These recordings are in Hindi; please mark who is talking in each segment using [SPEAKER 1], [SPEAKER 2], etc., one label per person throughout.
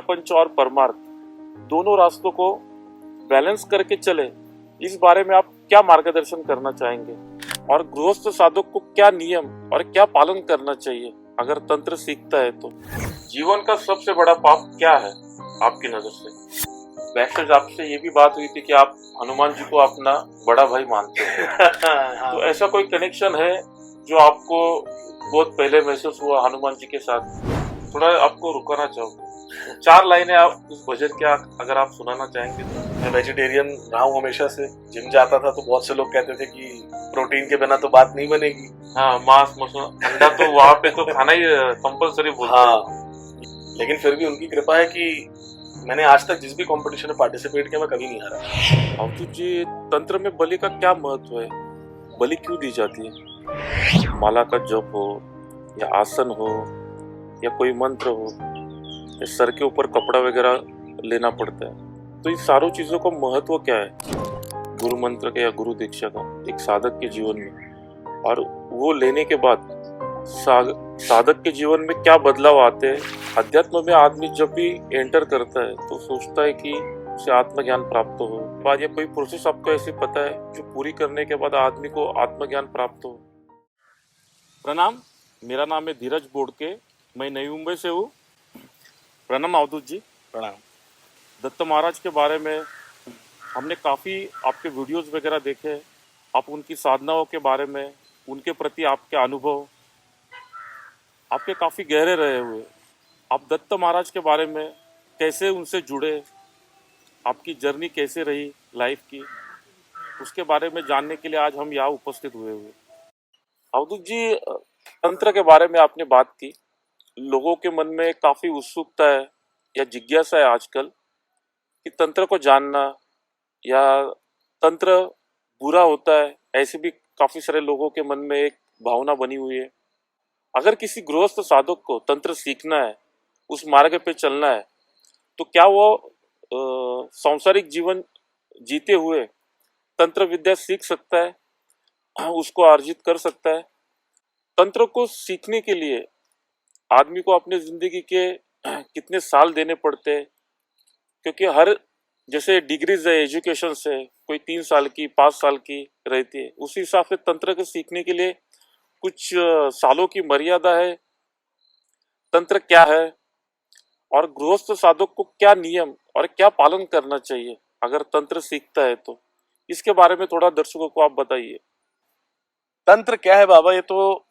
[SPEAKER 1] प्रपंच और परमार्थ दोनों रास्तों को बैलेंस करके चले, इस बारे में आप क्या मार्गदर्शन करना चाहेंगे? और गृहस्थ साधक को क्या नियम और क्या पालन करना चाहिए अगर तंत्र सीखता है तो? जीवन का सबसे बड़ा पाप क्या है आपकी नजर से? वैसे आपसे ये भी बात हुई थी कि आप हनुमान जी को अपना बड़ा भाई मानते हैं। तो ऐसा कोई कनेक्शन है जो आपको बहुत पहले महसूस हुआ हनुमान जी के साथ? थोड़ा आपको रुकाना चाहूंगा, 4 लाइनें आप उस भजन के अगर आप सुनाना चाहेंगे तो।
[SPEAKER 2] मैं वेजिटेरियन रहा हूँ हमेशा से। जिम जाता था तो बहुत से लोग कहते थे कि प्रोटीन के बिना तो बात नहीं बनेगी।
[SPEAKER 1] हाँ, मांस मछली अंडा तो वहाँ पे तो खाना ही कंपलसरी बोलते हैं।
[SPEAKER 2] हाँ, लेकिन फिर भी उनकी कृपा है कि मैंने आज तक जिस भी कंपटीशन में पार्टिसिपेट किया मैं कभी नहीं हारा।
[SPEAKER 1] अवधूत जी, तंत्र में बलि का क्या महत्व है? बलि क्यों दी जाती है? माला का जप हो या आसन हो या कोई मंत्र हो या सर के ऊपर कपड़ा वगैरह लेना पड़ता है, तो इन सारों चीजों का महत्व क्या है गुरु मंत्र का या गुरु दीक्षा का एक साधक के जीवन में? और वो लेने के बाद साधक के जीवन में क्या बदलाव आते हैं? अध्यात्म में आदमी जब भी एंटर करता है तो सोचता है कि उसे आत्मज्ञान प्राप्त हो, बाद या कोई प्रोसेस आपको ऐसे पता है जो पूरी करने के बाद आदमी को आत्मज्ञान प्राप्त हो? प्रणाम, मेरा नाम है धीरज बोडके, मैं नई मुंबई से हूँ। प्रणाम अवधूत जी।
[SPEAKER 2] प्रणाम।
[SPEAKER 1] दत्त महाराज के बारे में हमने काफ़ी आपके वीडियोस वगैरह देखे, आप उनकी साधनाओं के बारे में, उनके प्रति आपके अनुभव आपके काफ़ी गहरे रहे हुए। आप दत्त महाराज के बारे में कैसे उनसे जुड़े, आपकी जर्नी कैसे रही लाइफ की, उसके बारे में जानने के लिए आज हम यहाँ उपस्थित हुए हुए। अवधूत जी, तंत्र के बारे में आपने बात की, लोगों के मन में काफ़ी उत्सुकता है या जिज्ञासा है आजकल कि तंत्र को जानना, या तंत्र बुरा होता है, ऐसे भी काफी सारे लोगों के मन में एक भावना बनी हुई है। अगर किसी गृहस्थ साधक को तंत्र सीखना है, उस मार्ग पे चलना है, तो क्या वो सांसारिक जीवन जीते हुए तंत्र विद्या सीख सकता है, उसको अर्जित कर सकता है? तंत्र को सीखने के लिए आदमी को अपने जिंदगी के कितने साल देने पड़ते हैं? क्योंकि हर जैसे डिग्रीज है, एजुकेशन से कोई 3 साल की 5 साल की रहती है, उसी हिसाब से तंत्र को सीखने के लिए कुछ सालों की मर्यादा है। तंत्र क्या है और गृहस्थ साधक को क्या नियम और क्या पालन करना चाहिए अगर तंत्र सीखता है तो? इसके बारे में थोड़ा दर्शकों को आप बताइए।
[SPEAKER 2] तंत्र क्या है बाबा? ये तो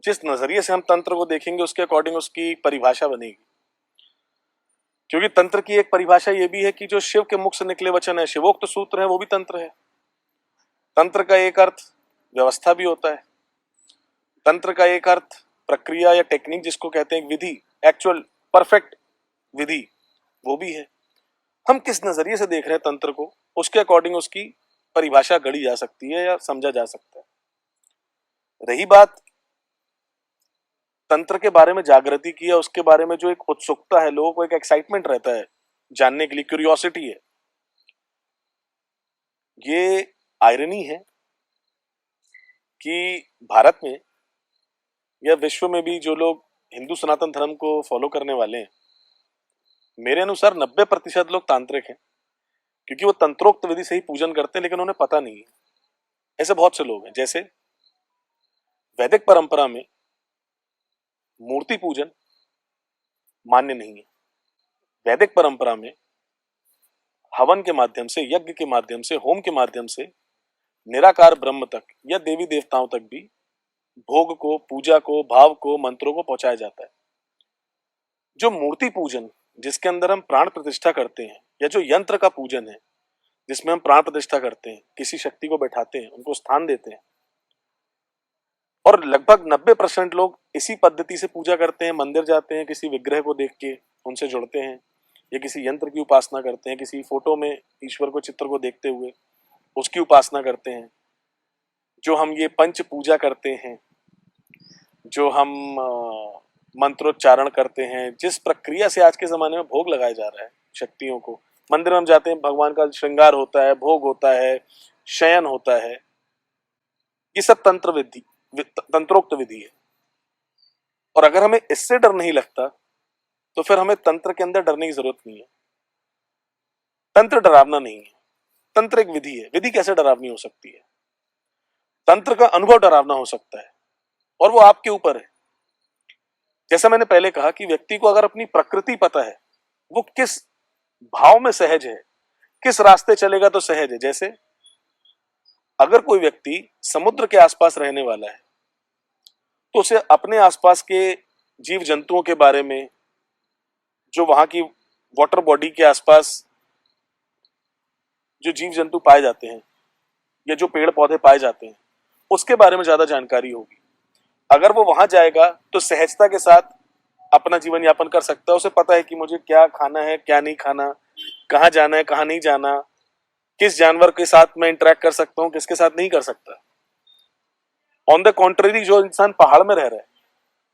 [SPEAKER 2] जिस नजरिए से हम तंत्र को देखेंगे उसके अकॉर्डिंग उसकी परिभाषा बनेगी। क्योंकि तंत्र की एक परिभाषा ये भी है कि जो शिव के मुख से निकले वचन है, शिवोक्त सूत्र है, वो भी तंत्र है। तंत्र का एक अर्थ व्यवस्था भी होता है। तंत्र का एक अर्थ प्रक्रिया या टेक्निक जिसको कहते हैं, विधि, एक्चुअल परफेक्ट विधि, वो भी है। हम किस नजरिए से देख रहे हैं तंत्र को, उसके अकॉर्डिंग उसकी परिभाषा गढ़ी जा सकती है या समझा जा सकता है। रही बात तंत्र के बारे में जागृति की है, उसके बारे में जो एक उत्सुकता है, लोगों को एक एक्साइटमेंट रहता है जानने के लिए, क्यूरियोसिटी है। ये आयरनी है कि भारत में या विश्व में भी जो लोग हिंदू सनातन धर्म को फॉलो करने वाले हैं, मेरे अनुसार 90% लोग तांत्रिक हैं, क्योंकि वो तंत्रोक्त विधि से ही पूजन करते हैं, लेकिन उन्हें पता नहीं है। ऐसे बहुत से लोग हैं। जैसे वैदिक परंपरा में मूर्ति पूजन मान्य नहीं है। वैदिक परंपरा में हवन के माध्यम से, यज्ञ के माध्यम से, होम के माध्यम से निराकार ब्रह्म तक या देवी देवताओं तक भी भोग को, पूजा को, भाव को, मंत्रों को पहुंचाया जाता है। जो मूर्ति पूजन जिसके अंदर हम प्राण प्रतिष्ठा करते हैं, या जो यंत्र का पूजन है जिसमें हम प्राण प्रतिष्ठा करते हैं, किसी शक्ति को बैठाते हैं, उनको स्थान देते हैं, और लगभग 90% लोग इसी पद्धति से पूजा करते हैं। मंदिर जाते हैं, किसी विग्रह को देख के उनसे जुड़ते हैं, या किसी यंत्र की उपासना करते हैं, किसी फोटो में ईश्वर को, चित्र को देखते हुए उसकी उपासना करते हैं। जो हम ये पंच पूजा करते हैं, जो हम मंत्रोच्चारण करते हैं, जिस प्रक्रिया से आज के जमाने में भोग लगाया जा रहा है शक्तियों को, मंदिर में हम जाते हैं, भगवान का श्रृंगार होता है, भोग होता है, शयन होता है, ये सब तंत्र विधि, तंत्रोक्त विधि है। और अगर हमें इससे डर नहीं लगता तो फिर हमें तंत्र के अंदर डरने की जरूरत नहीं है। तंत्र डरावना नहीं है, तंत्र एक विधि है। विधि कैसे डरावनी हो सकती है? तंत्र का अनुभव डरावना हो सकता है, और वो आपके ऊपर है। जैसा मैंने पहले कहा कि व्यक्ति को अगर अपनी प्रकृति पता है, वो किस भाव में सहज है, किस रास्ते चलेगा तो सहज है। जैसे अगर कोई व्यक्ति समुद्र के आसपास रहने वाला है, तो उसे अपने आसपास के जीव जंतुओं के बारे में, जो वहां की वाटर बॉडी के आसपास जो जीव जंतु पाए जाते हैं या जो पेड़ पौधे पाए जाते हैं, उसके बारे में ज्यादा जानकारी होगी। अगर वो वहां जाएगा तो सहजता के साथ अपना जीवन यापन कर सकता है। उसे पता है कि मुझे क्या खाना है, क्या नहीं खाना, कहाँ जाना है, कहाँ नहीं जाना, किस जानवर के साथ मैं इंटरेक्ट कर सकता हूँ, किसके साथ नहीं कर सकता। ऑन द कॉन्ट्ररी, जो इंसान पहाड़ में रह रहा है,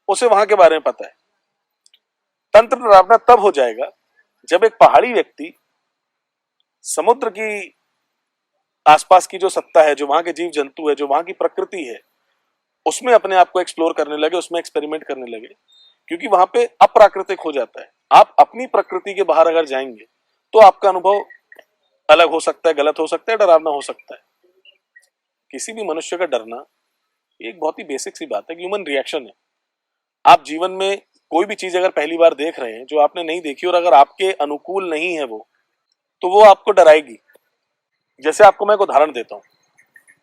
[SPEAKER 2] उसे वहां के बारे में पता है। तंत्र डरावना तब हो जाएगा जब एक पहाड़ी व्यक्ति समुद्र की आसपास की जो सत्ता है, जो वहां के जीव जंतु है, जो वहां की प्रकृति है, उसमें अपने आप को एक्सप्लोर करने लगे, उसमें एक्सपेरिमेंट करने लगे, क्योंकि वहां पे अप्राकृतिक हो जाता है। आप अपनी प्रकृति के बाहर अगर जाएंगे तो आपका अनुभव अलग हो सकता है, गलत हो सकता है, डरावना हो सकता है। किसी भी मनुष्य का डरना एक बहुत ही बेसिक सी बात है, ह्यूमन रिएक्शन है। आप जीवन में कोई भी चीज अगर पहली बार देख रहे हैं जो आपने नहीं देखी, और अगर आपके अनुकूल नहीं है वो, तो वो आपको डराएगी। जैसे आपको मैं एक उदाहरण देता हूँ,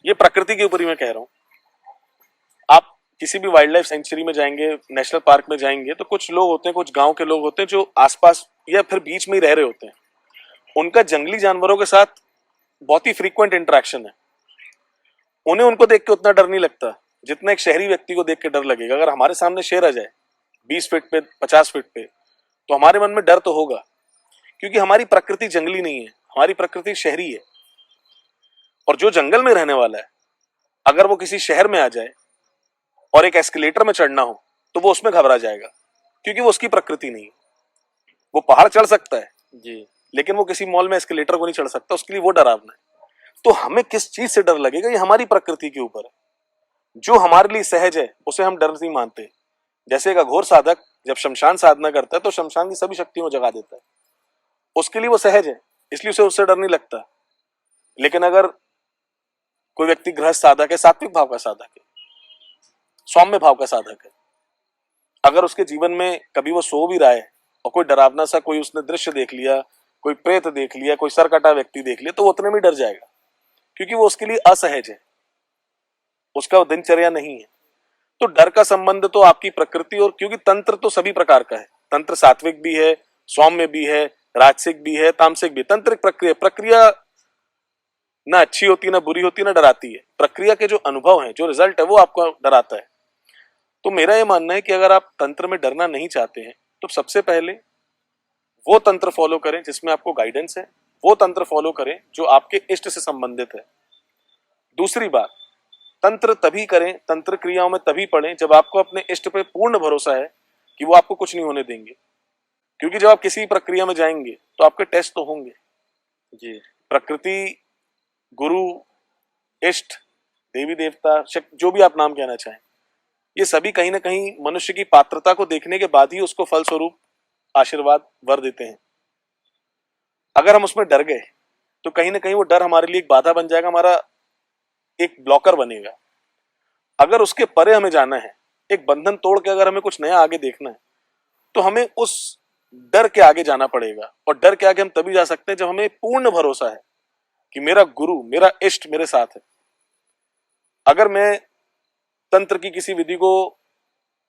[SPEAKER 2] ये प्रकृति के ऊपर ही मैं कह रहा हूँ। आप किसी भी वाइल्ड लाइफ सेंचुरी में जाएंगे, नेशनल पार्क में जाएंगे, तो कुछ लोग होते हैं, कुछ गांव के लोग होते हैं जो आसपास या फिर बीच में ही रह रहे होते हैं। उनका जंगली जानवरों के साथ बहुत ही फ्रीक्वेंट इंटरेक्शन है। उन्हें उनको देख के उतना डर नहीं लगता जितना एक शहरी व्यक्ति को देख के डर लगेगा। अगर हमारे सामने शेर आ जाए 20 फीट पे, 50 फीट पे, तो हमारे मन में डर तो होगा, क्योंकि हमारी प्रकृति जंगली नहीं है, हमारी प्रकृति शहरी है। और जो जंगल में रहने वाला है, अगर वो किसी शहर में आ जाए और एक एस्केलेटर में चढ़ना हो, तो वो उसमें घबरा जाएगा, क्योंकि वो उसकी प्रकृति नहीं है। वो पहाड़ चढ़ सकता है
[SPEAKER 1] जी।
[SPEAKER 2] लेकिन वो किसी मॉल में एस्केलेटर को नहीं चढ़ सकता, उसके लिए वो डरावना है। तो हमें किस चीज से डर लगेगा, ये हमारी प्रकृति के ऊपर है। जो हमारे लिए सहज है उसे हम डर नहीं मानते। जैसे एक अघोर साधक जब शमशान साधना करता है तो शमशान की सभी शक्तियों को जगा देता है, उसके लिए वो सहज है, इसलिए उसे उससे डर नहीं लगता। लेकिन अगर कोई व्यक्ति गृहस्थ साधक है, सात्विक भाव का साधक है, सौम्य भाव का साधक है, अगर उसके जीवन में कभी वो सो भी रहा है और कोई डरावना सा कोई उसने दृश्य देख लिया, कोई प्रेत देख लिया, कोई सरकटा व्यक्ति देख लिया, तो वो उतने में डर जाएगा, क्योंकि वो उसके लिए असहज है, उसका दिनचर्या नहीं है। तो डर का संबंध तो आपकी प्रकृति और, क्योंकि तंत्र तो सभी प्रकार का है। तंत्र सात्विक भी है, सौम्य भी है, राजसिक भी है, तामसिक भी है। तंत्र एक प्रक्रिया, प्रक्रिया ना अच्छी होती, ना बुरी होती, ना डराती है। प्रक्रिया के जो अनुभव है, जो रिजल्ट है, वो आपको डराता है। तो मेरा ये मानना है कि अगर आप तंत्र में डरना नहीं चाहते हैं, तो सबसे पहले वो तंत्र फॉलो करें जिसमें आपको गाइडेंस है, वो तंत्र फॉलो करें जो आपके इष्ट से संबंधित है। दूसरी बात, तंत्र तभी करें, तंत्र क्रियाओं में तभी पढ़ें जब आपको अपने इष्ट पे पूर्ण भरोसा है कि वो आपको कुछ नहीं होने देंगे। क्योंकि जब आप किसी प्रक्रिया में जाएंगे तो आपके टेस्ट तो होंगे।
[SPEAKER 1] जी।
[SPEAKER 2] प्रकृति, गुरु, इष्ट, देवी देवता, शक्ति, जो भी आप नाम कहना चाहें, ये सभी कहीं ना कहीं मनुष्य की पात्रता को देखने के बाद ही उसको फल स्वरूप आशीर्वाद वर देते हैं। अगर हम उसमें डर गए तो कहीं ना कहीं वो डर हमारे लिए एक बाधा बन जाएगा, हमारा एक ब्लॉकर बनेगा। अगर उसके परे हमें जाना है, एक बंधन तोड़ के अगर हमें कुछ नया आगे देखना है, तो हमें उस डर के आगे जाना पड़ेगा। और डर के आगे हम तभी जा सकते हैं जब हमें पूर्ण भरोसा है कि मेरा गुरु, मेरा इष्ट मेरे साथ है। अगर मैं तंत्र की किसी विधि को,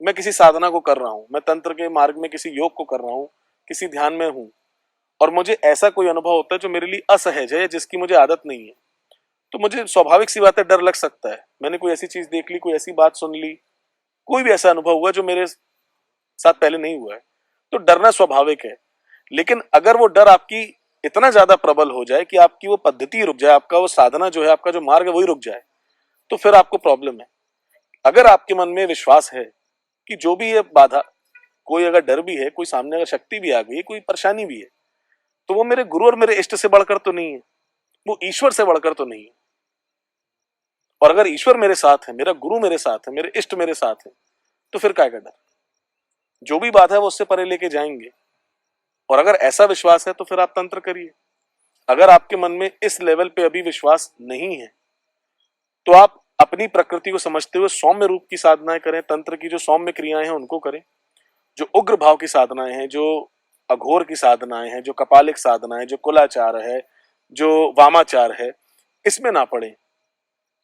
[SPEAKER 2] मैं किसी साधना को कर रहा हूं, मैं तंत्र के मार्ग में किसी योग को कर रहा हूं, किसी ध्यान में हूं, और मुझे ऐसा कोई अनुभव होता है जो मेरे लिए असहज है, जिसकी मुझे आदत नहीं है, तो मुझे स्वाभाविक सी बात है डर लग सकता है। मैंने कोई ऐसी चीज देख ली, कोई ऐसी बात सुन ली, कोई भी ऐसा अनुभव हुआ जो मेरे साथ पहले नहीं हुआ है, तो डरना स्वाभाविक है। लेकिन अगर वो डर आपकी इतना ज्यादा प्रबल हो जाए कि आपकी वो पद्धति रुक जाए, आपका वो साधना जो है, आपका जो मार्ग है वही रुक जाए, तो फिर आपको प्रॉब्लम है। अगर आपके मन में विश्वास है कि जो भी है बाधा, कोई अगर डर भी है, कोई सामने अगर शक्ति भी आ गई, कोई परेशानी भी है, तो वो मेरे गुरु और मेरे इष्ट से बढ़कर तो नहीं है, वो ईश्वर से बढ़कर तो नहीं है। और अगर ईश्वर मेरे साथ है, मेरा गुरु मेरे साथ है, मेरे इष्ट मेरे साथ है, तो फिर क्या डर। जो भी बात है वो उससे परे लेके जाएंगे, और अगर ऐसा विश्वास है तो फिर आप तंत्र करिए। अगर आपके मन में इस लेवल पे अभी विश्वास नहीं है तो आप अपनी प्रकृति को समझते हुए सौम्य रूप की साधनाएं करें। तंत्र की जो सौम्य क्रियाएं हैं उनको करें। जो उग्र भाव की साधनाएं हैं, जो अघोर की साधनाएं हैं, जो कपालिक साधनाएं, जो कुलाचार है, जो वामाचार है, इसमें ना पड़े,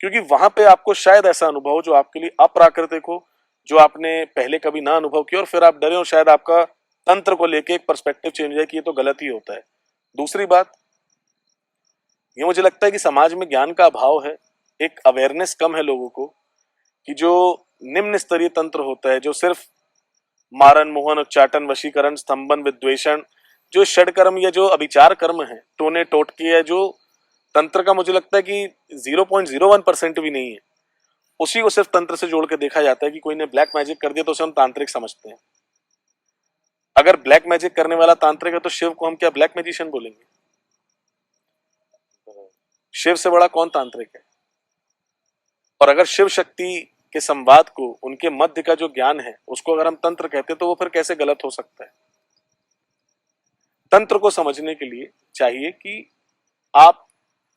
[SPEAKER 2] क्योंकि वहां पे आपको शायद ऐसा अनुभव हो जो आपके लिए अप्राकृतिक हो, जो आपने पहले कभी ना अनुभव किया, और फिर आप डरे और शायद आपका तंत्र को लेके एक पर्सपेक्टिव चेंज है कि ये तो गलत ही होता है। दूसरी बात, ये मुझे लगता है कि समाज में ज्ञान का अभाव है, एक अवेयरनेस कम है लोगों को, कि जो निम्न स्तरीय तंत्र होता है, जो सिर्फ मारन मोहन उच्चाटन वशीकरण स्तंभन विद्वेषण, जो षडकर्म या जो अभिचार कर्म है, टोने टोटके, या जो तंत्र का मुझे लगता है कि 0.01% भी नहीं है, उसी को सिर्फ तंत्र से जोड़ के देखा जाता है कि कोई ने ब्लैक मैजिक कर दिया तो उसे हम तांत्रिक समझते हैं। अगर ब्लैक मैजिक करने वाला तांत्रिक है तो शिव को हम क्या ब्लैक मैजिशियन बोलेंगे? शिव से बड़ा कौन तांत्रिक है? और अगर शिव शक्ति के संवाद को, उनके मध्य का जो ज्ञान है, उसको अगर हम तंत्र कहते हैं तो वो फिर कैसे गलत हो सकता है? तंत्र को समझने के लिए चाहिए कि आप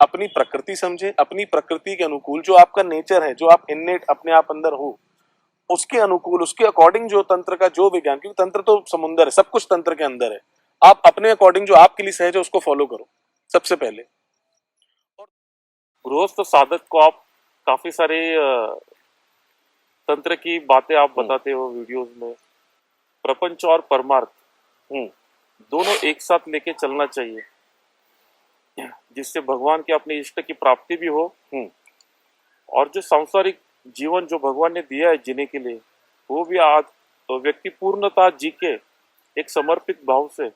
[SPEAKER 2] अपनी प्रकृति समझे, अपनी प्रकृति के अनुकूल जो आपका नेचर है, जो आप इन्नेट अपने आप अंदर हो, उसके अनुकूल, उसके अकॉर्डिंग जो तंत्र का जो विज्ञान, क्योंकि तंत्र तो समुंदर है, सब कुछ तंत्र के अंदर है, आप अपने अकॉर्डिंग जो आपके लिए सहज है उसको फॉलो करो सबसे पहले।
[SPEAKER 1] गृहस्थ साधक को आप काफी सारे तंत्र की बातें आप बताते हो वीडियोस में। प्रपंच और परमार्थ दोनों एक साथ लेके चलना चाहिए, जिससे भगवान के अपने इष्ट की प्राप्ति भी हो, और जो सांसारिक जीवन जो भगवान ने दिया है जीने के लिए, वो भी आज तो व्यक्ति पूर्णता जी के एक समर्पित भाव से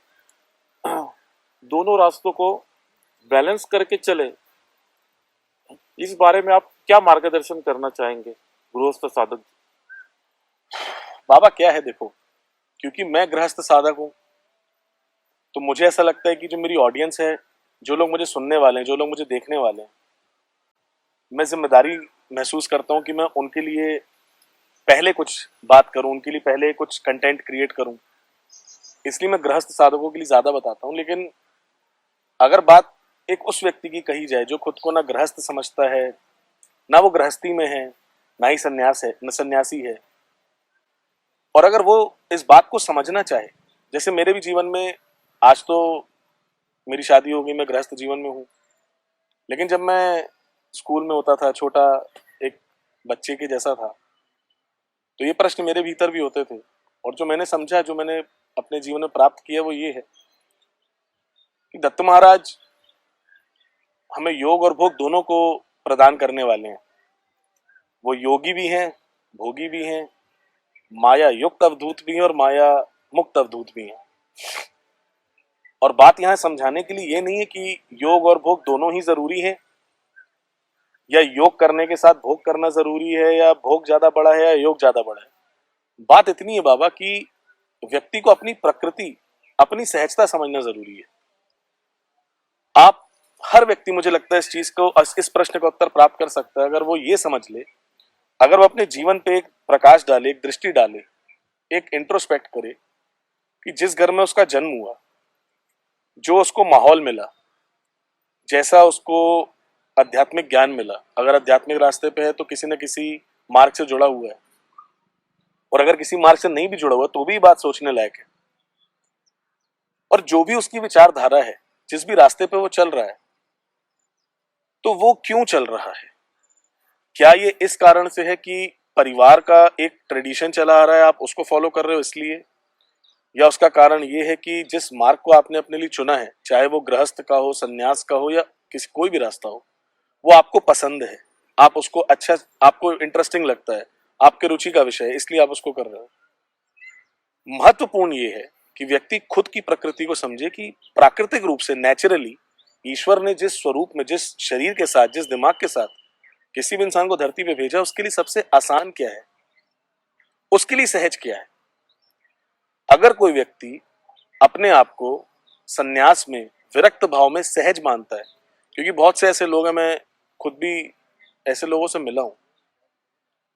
[SPEAKER 1] दोनों रास्तों को बैलेंस करके चले। इस बारे में आप क्या मार्गदर्शन करना चाहेंगे गृहस्थ साधक?
[SPEAKER 2] बाबा क्या है, देखो, क्योंकि मैं गृहस्थ साधक हूं तो मुझे ऐसा लगता है कि जो मेरी ऑडियंस है, जो लोग मुझे सुनने वाले हैं, जो लोग मुझे देखने वाले हैं, मैं जिम्मेदारी महसूस करता हूं कि मैं उनके लिए पहले कुछ बात करूं, उनके लिए पहले कुछ कंटेंट क्रिएट करूं। इसलिए मैं गृहस्थ साधकों के लिए ज्यादा बताता हूं। लेकिन अगर बात एक उस व्यक्ति की कही जाए जो खुद को ना गृहस्थ समझता है, ना वो गृहस्थी में है, ना ही संन्यास है, न सन्यासी है, और अगर वो इस बात को समझना चाहे, जैसे मेरे भी जीवन में, आज तो मेरी शादी हो गई, मैं गृहस्थ जीवन में हूँ, लेकिन जब मैं स्कूल में होता था, छोटा एक बच्चे के जैसा था, तो ये प्रश्न मेरे भीतर भी होते थे। और जो मैंने समझा, जो मैंने अपने जीवन में प्राप्त किया, वो ये है कि दत्त महाराज हमें योग और भोग दोनों को प्रदान करने वाले हैं। वो योगी भी हैं, भोगी भी हैं, माया युक्त अवधूत भी हैं और माया मुक्त अवधूत भी हैं। और बात यहां समझाने के लिए ये नहीं है कि योग और भोग दोनों ही जरूरी है, या योग करने के साथ भोग करना जरूरी है, या भोग ज्यादा बड़ा है या योग ज्यादा बड़ा है। बात इतनी है बाबा कि व्यक्ति को अपनी प्रकृति, अपनी सहजता समझना जरूरी है। आप हर व्यक्ति, मुझे लगता है, इस चीज को, इस प्रश्न का उत्तर प्राप्त कर सकता है अगर वो ये समझ ले, अगर वो अपने जीवन पे एक प्रकाश डाले, एक दृष्टि डाले, एक इंट्रोस्पेक्ट करे कि जिस घर में उसका जन्म हुआ, जो उसको माहौल मिला, जैसा उसको आध्यात्मिक ज्ञान मिला, अगर आध्यात्मिक रास्ते पे है तो किसी न किसी मार्ग से जुड़ा हुआ है, और अगर किसी मार्ग से नहीं भी जुड़ा हुआ तो भी बात सोचने लायक है। और जो भी उसकी विचारधारा है, जिस भी रास्ते पे वो चल रहा है, तो वो क्यों चल रहा है? क्या ये इस कारण से है कि परिवार का एक ट्रेडिशन चला आ रहा है, आप उसको फॉलो कर रहे हो इसलिए, या उसका कारण ये है कि जिस मार्ग को आपने अपने लिए चुना है, चाहे वो गृहस्थ का हो, सन्यास का हो, या किसी कोई भी रास्ता हो, वो आपको पसंद है, आप उसको अच्छा, आपको इंटरेस्टिंग लगता है, आपके रुचि का विषय है, इसलिए आप उसको कर रहे हो। महत्वपूर्ण ये है कि व्यक्ति खुद की प्रकृति को समझे कि प्राकृतिक रूप से, नेचुरली, ईश्वर ने जिस स्वरूप में, जिस शरीर के साथ, जिस दिमाग के साथ किसी भी इंसान को धरती पे भेजा, उसके लिए सबसे आसान क्या है, उसके लिए सहज क्या है। अगर कोई व्यक्ति अपने आप को सन्यास में, विरक्त भाव में सहज मानता है, क्योंकि बहुत से ऐसे लोग हैं, मैं खुद भी ऐसे लोगों से मिला हूं,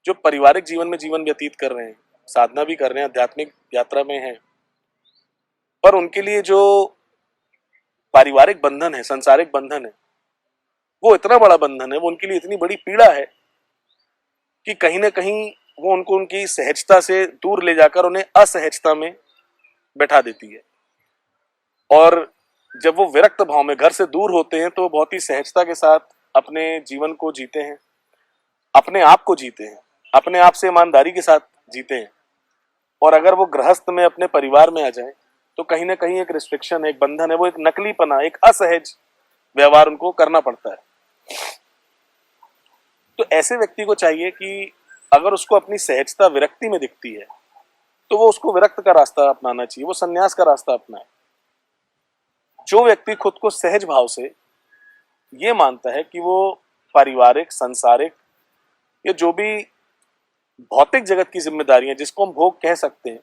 [SPEAKER 2] जो पारिवारिक जीवन में जीवन व्यतीत कर रहे हैं, साधना भी कर रहे हैं, आध्यात्मिक यात्रा में हैं, पर उनके लिए जो पारिवारिक बंधन है, संसारिक बंधन है, वो इतना बड़ा बंधन है, वो उनके लिए इतनी बड़ी पीड़ा है कि कहीं ना कहीं वो उनको उनकी सहजता से दूर ले जाकर उन्हें असहजता में बैठा देती है। और जब वो विरक्त भाव में घर से दूर होते हैं तो बहुत ही सहजता के साथ अपने जीवन को जीते हैं, अपने आप को जीते हैं, अपने आप से ईमानदारी के साथ जीते हैं। और अगर वो गृहस्थ में अपने परिवार में आ जाए तो कहीं ना कहीं एक रिस्ट्रिक्शन है, एक बंधन है, वो एक नकलीपना, एक असहज व्यवहार उनको करना पड़ता है। तो ऐसे व्यक्ति को चाहिए कि अगर उसको अपनी सहजता विरक्ति में दिखती है तो वो उसको विरक्त का रास्ता अपनाना चाहिए, वो संन्यास का रास्ता अपनाए। जो व्यक्ति खुद को सहज भाव से ये मानता है कि वो पारिवारिक, संसारिक या जो भी भौतिक जगत की जिम्मेदारियां जिसको हम भोग कह सकते हैं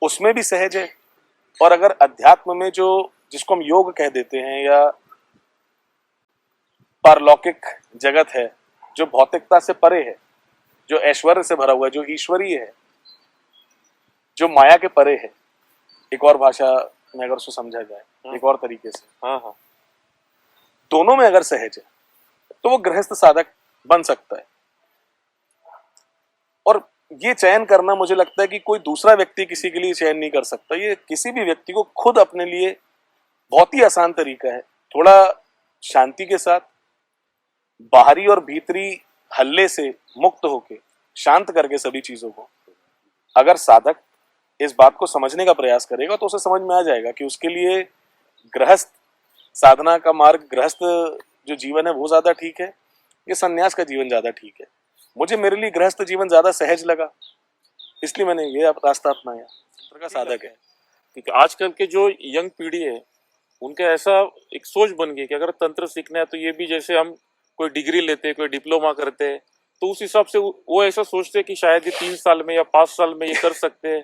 [SPEAKER 2] उसमें भी सहज है, और अगर अध्यात्म में जो जिसको हम योग कह देते हैं या पारलौकिक जगत है, जो भौतिकता से परे है, जो ऐश्वर्य से भरा हुआ है, जो ईश्वरीय है, जो माया के परे है, एक और भाषा में अगर उसको समझा जाए, एक और तरीके से,
[SPEAKER 1] हाँ हाँ,
[SPEAKER 2] दोनों में अगर सहज है तो वो गृहस्थ साधक बन सकता है। और ये चयन करना मुझे लगता है कि कोई दूसरा व्यक्ति किसी के लिए चयन नहीं कर सकता, ये किसी भी व्यक्ति को खुद अपने लिए बहुत ही आसान तरीका है। थोड़ा शांति के साथ, बाहरी और भीतरी हल्ले से मुक्त होके, शांत करके सभी चीजों को, अगर साधक इस बात को समझने का प्रयास करेगा तो उसे समझ में आ जाएगा कि उसके लिए गृहस्थ साधना का मार्ग, गृहस्थ जो जीवन है वो ज्यादा ठीक है, ये संन्यास का जीवन ज्यादा ठीक है। मुझे मेरे लिए गृहस्थ जीवन ज्यादा सहज लगा, इसलिए मैंने ये रास्ता अपनाया। तंत्र का साधक है।
[SPEAKER 1] क्योंकि आजकल के जो यंग पीढ़ी है उनके ऐसा एक सोच बन गई कि अगर तंत्र सीखना है तो ये भी जैसे हम कोई डिग्री लेते, कोई डिप्लोमा करते, तो उस हिसाब से वो ऐसा सोचते हैं कि शायद ये 3 साल में या 5 साल में ये कर सकते हैं।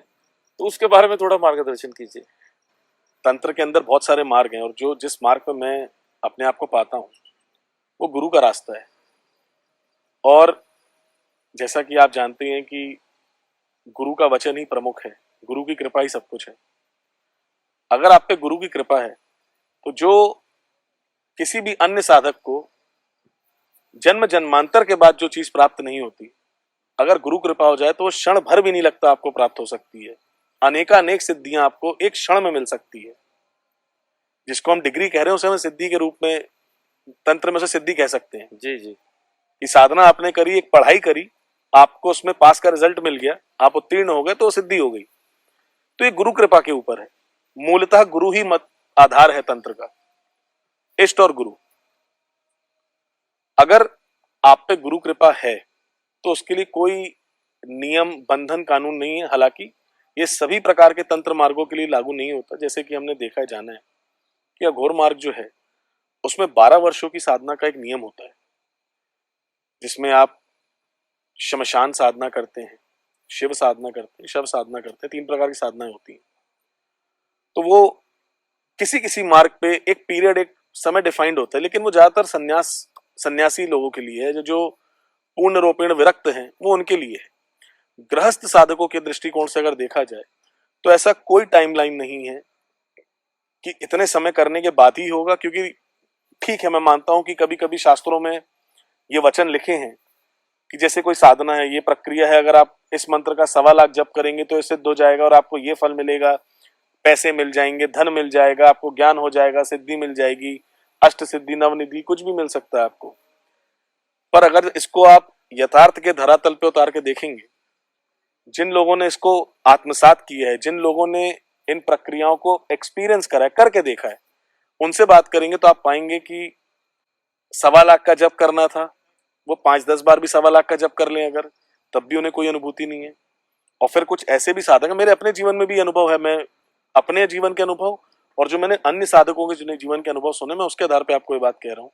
[SPEAKER 1] तो उसके बारे में थोड़ा मार्गदर्शन कीजिए।
[SPEAKER 2] तंत्र के अंदर बहुत सारे मार्ग हैं और जो जिस मार्ग पर मैं अपने आप को पाता हूँ वो गुरु का रास्ता है। और जैसा कि आप जानते हैं कि गुरु का वचन ही प्रमुख है, गुरु की कृपा ही सब कुछ है। अगर आप पे गुरु की कृपा है तो जो किसी भी अन्य साधक को जन्म जन्मांतर के बाद जो चीज प्राप्त नहीं होती, अगर गुरु कृपा हो जाए तो वो क्षण भर भी नहीं लगता आपको प्राप्त हो सकती है। अनेकानेक सिद्धियां आपको एक क्षण में मिल सकती है। जिसको हम डिग्री कह रहे हैं उसे हम सिद्धि के रूप में, तंत्र में उसे सिद्धि कह सकते हैं।
[SPEAKER 1] जी जी।
[SPEAKER 2] कि साधना आपने करी, एक पढ़ाई करी, आपको उसमें पास का रिजल्ट मिल गया, आप उत्तीर्ण हो गए तो सिद्धि हो गई। तो ये गुरु कृपा के ऊपर है। मूलतः गुरु ही मत आधार है तंत्र का, इष्ट और गुरु। अगर आप पे गुरु कृपा है तो उसके लिए कोई नियम, बंधन, कानून नहीं है। हालांकि ये सभी प्रकार के तंत्र मार्गों के लिए लागू नहीं होता। जैसे कि हमने देखा है, जाना है कि अघोर मार्ग जो है उसमें 12 वर्षों की साधना का एक नियम होता है, जिसमें आप शमशान साधना करते हैं, शिव साधना करते हैं, शव साधना करते हैं। 3 प्रकार की साधनाएं होती हैं। तो वो किसी किसी मार्ग पे एक पीरियड, एक समय डिफाइंड होता है, लेकिन वो ज्यादातर सन्यासी लोगों के लिए है, जो पूर्ण रूपेण विरक्त हैं, वो उनके लिए है। गृहस्थ साधकों के दृष्टिकोण से अगर देखा जाए तो ऐसा कोई टाइमलाइन नहीं है कि इतने समय करने के बाद ही होगा। क्योंकि ठीक है, मैं मानता हूं कि कभी कभी शास्त्रों में ये वचन लिखे हैं कि जैसे कोई साधना है, ये प्रक्रिया है, अगर आप इस मंत्र का 1.25 लाख जप करेंगे तो ये सिद्ध हो जाएगा और आपको ये फल मिलेगा, पैसे मिल जाएंगे, धन मिल जाएगा, आपको ज्ञान हो जाएगा, सिद्धि मिल जाएगी, अष्ट सिद्धि, नवनिधि, कुछ भी मिल सकता है आपको। पर अगर इसको आप यथार्थ के धरातल पे उतार के देखेंगे, जिन लोगों ने इसको आत्मसात किया है, जिन लोगों ने इन प्रक्रियाओं को एक्सपीरियंस करा है, करके देखा है, उनसे बात करेंगे तो आप पाएंगे कि 1.25 लाख का जप करना था, वो 5-10 बार भी 1.25 लाख का जप कर लें अगर, तब भी उन्हें कोई अनुभूति नहीं है। और फिर कुछ ऐसे भी साधक, मेरे अपने जीवन में भी अनुभव है, मैं अपने जीवन के अनुभव और जो मैंने अन्य साधकों के जीवन के अनुभव सुने, मैं उसके आधार पर आपको ये बात कह रहा हूं